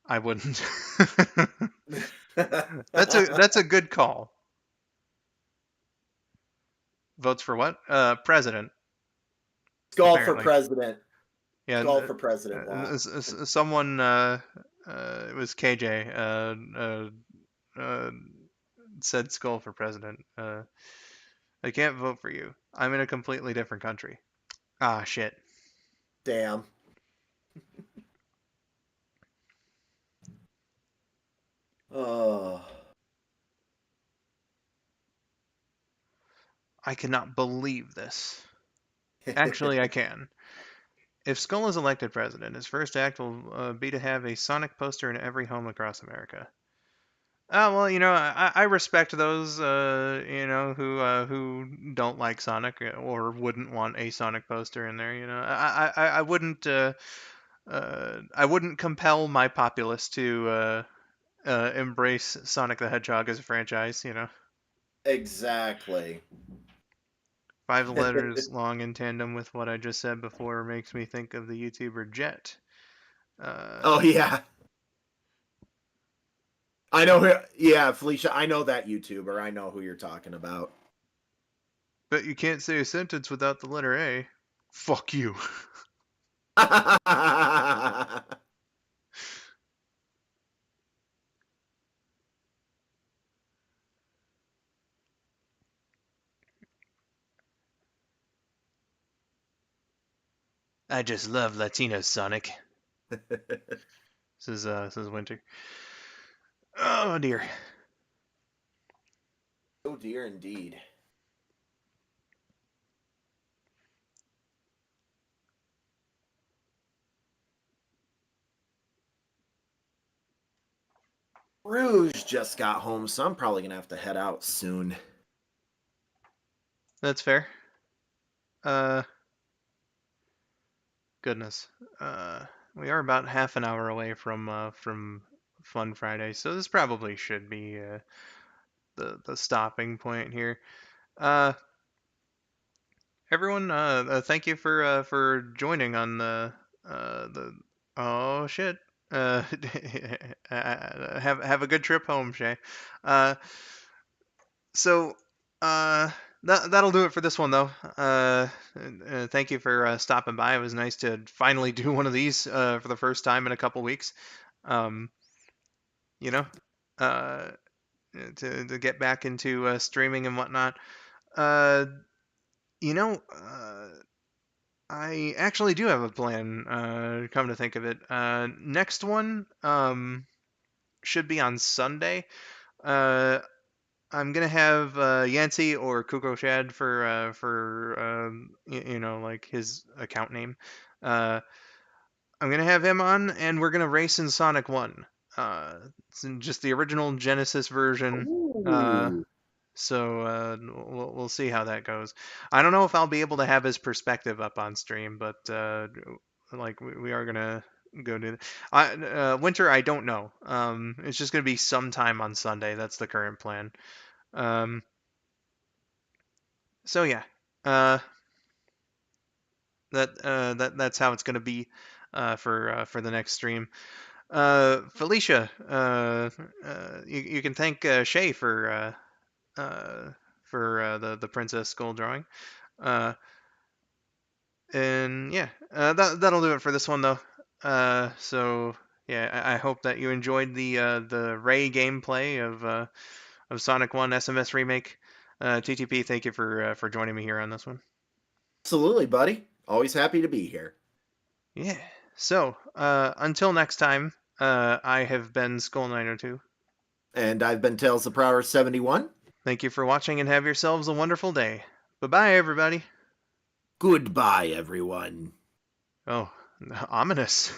Speaker 1: I wouldn't. That's a good call. Votes for what? President,
Speaker 2: Skull for
Speaker 1: apparently.
Speaker 2: president.
Speaker 1: Yeah,
Speaker 2: Skull for president, Walt.
Speaker 1: someone, it was KJ, uh, said skull for president. I can't vote for you. I'm in a completely different country. Ah, shit.
Speaker 2: Damn. Oh.
Speaker 1: I cannot believe this. Actually, I can. If Skull is elected president, his first act will be to have a Sonic poster in every home across America. Well, I respect those, who don't like Sonic or wouldn't want a Sonic poster in there. I wouldn't compel my populace to embrace Sonic the Hedgehog as a franchise.
Speaker 2: Exactly.
Speaker 1: 5 letters long in tandem with what I just said before makes me think of the YouTuber Jet.
Speaker 2: Oh yeah. I know who, yeah, Felicia, I know that YouTuber. I know who you're talking about.
Speaker 1: Bet you can't say a sentence without the letter A. Fuck you. I just love Latino Sonic. Says Winter. Oh dear.
Speaker 2: Oh dear indeed. Rouge just got home, so I'm probably gonna have to head out soon.
Speaker 1: That's fair. Uh, Goodness. Uh, we are about half an hour away from Fun Friday, so this probably should be the stopping point here. Uh, Everyone, thank you for joining on the oh shit. Uh, have a good trip home, Shay. Uh, so that'll do it for this one though. Thank you for stopping by. It was nice to finally do one of these for the first time in a couple weeks. Um, you know, uh, to get back into streaming and whatnot. Uh, you know, I actually do have a plan. Come to think of it, next one should be on Sunday. Uh, I'm gonna have Yancey or Kuko Shad for like his account name. Uh, I'm gonna have him on, and we're gonna race in Sonic One. It's in just the original Genesis version. Uh,
Speaker 2: Ooh.
Speaker 1: so we'll see how that goes. I don't know if I'll be able to have his perspective up on stream, but like we are gonna go do that. Winter, I don't know. It's just gonna be sometime on Sunday. That's the current plan. Um, so yeah, uh, that's how it's gonna be for the next stream. Felicia, you can thank Shay for the princess skull drawing. Uh, and yeah, that'll do it for this one though. So yeah, I hope that you enjoyed the Ray gameplay of Sonic One SMS Remake. TTP, thank you for joining me here on this one.
Speaker 2: Absolutely, buddy. Always happy to be here.
Speaker 1: Yeah. So until next time, I have been skull902.
Speaker 2: And I've been TailsThePrower71.
Speaker 1: Thank you for watching and have yourselves a wonderful day. Bye bye, everybody.
Speaker 2: Goodbye, everyone.
Speaker 1: Oh, ominous.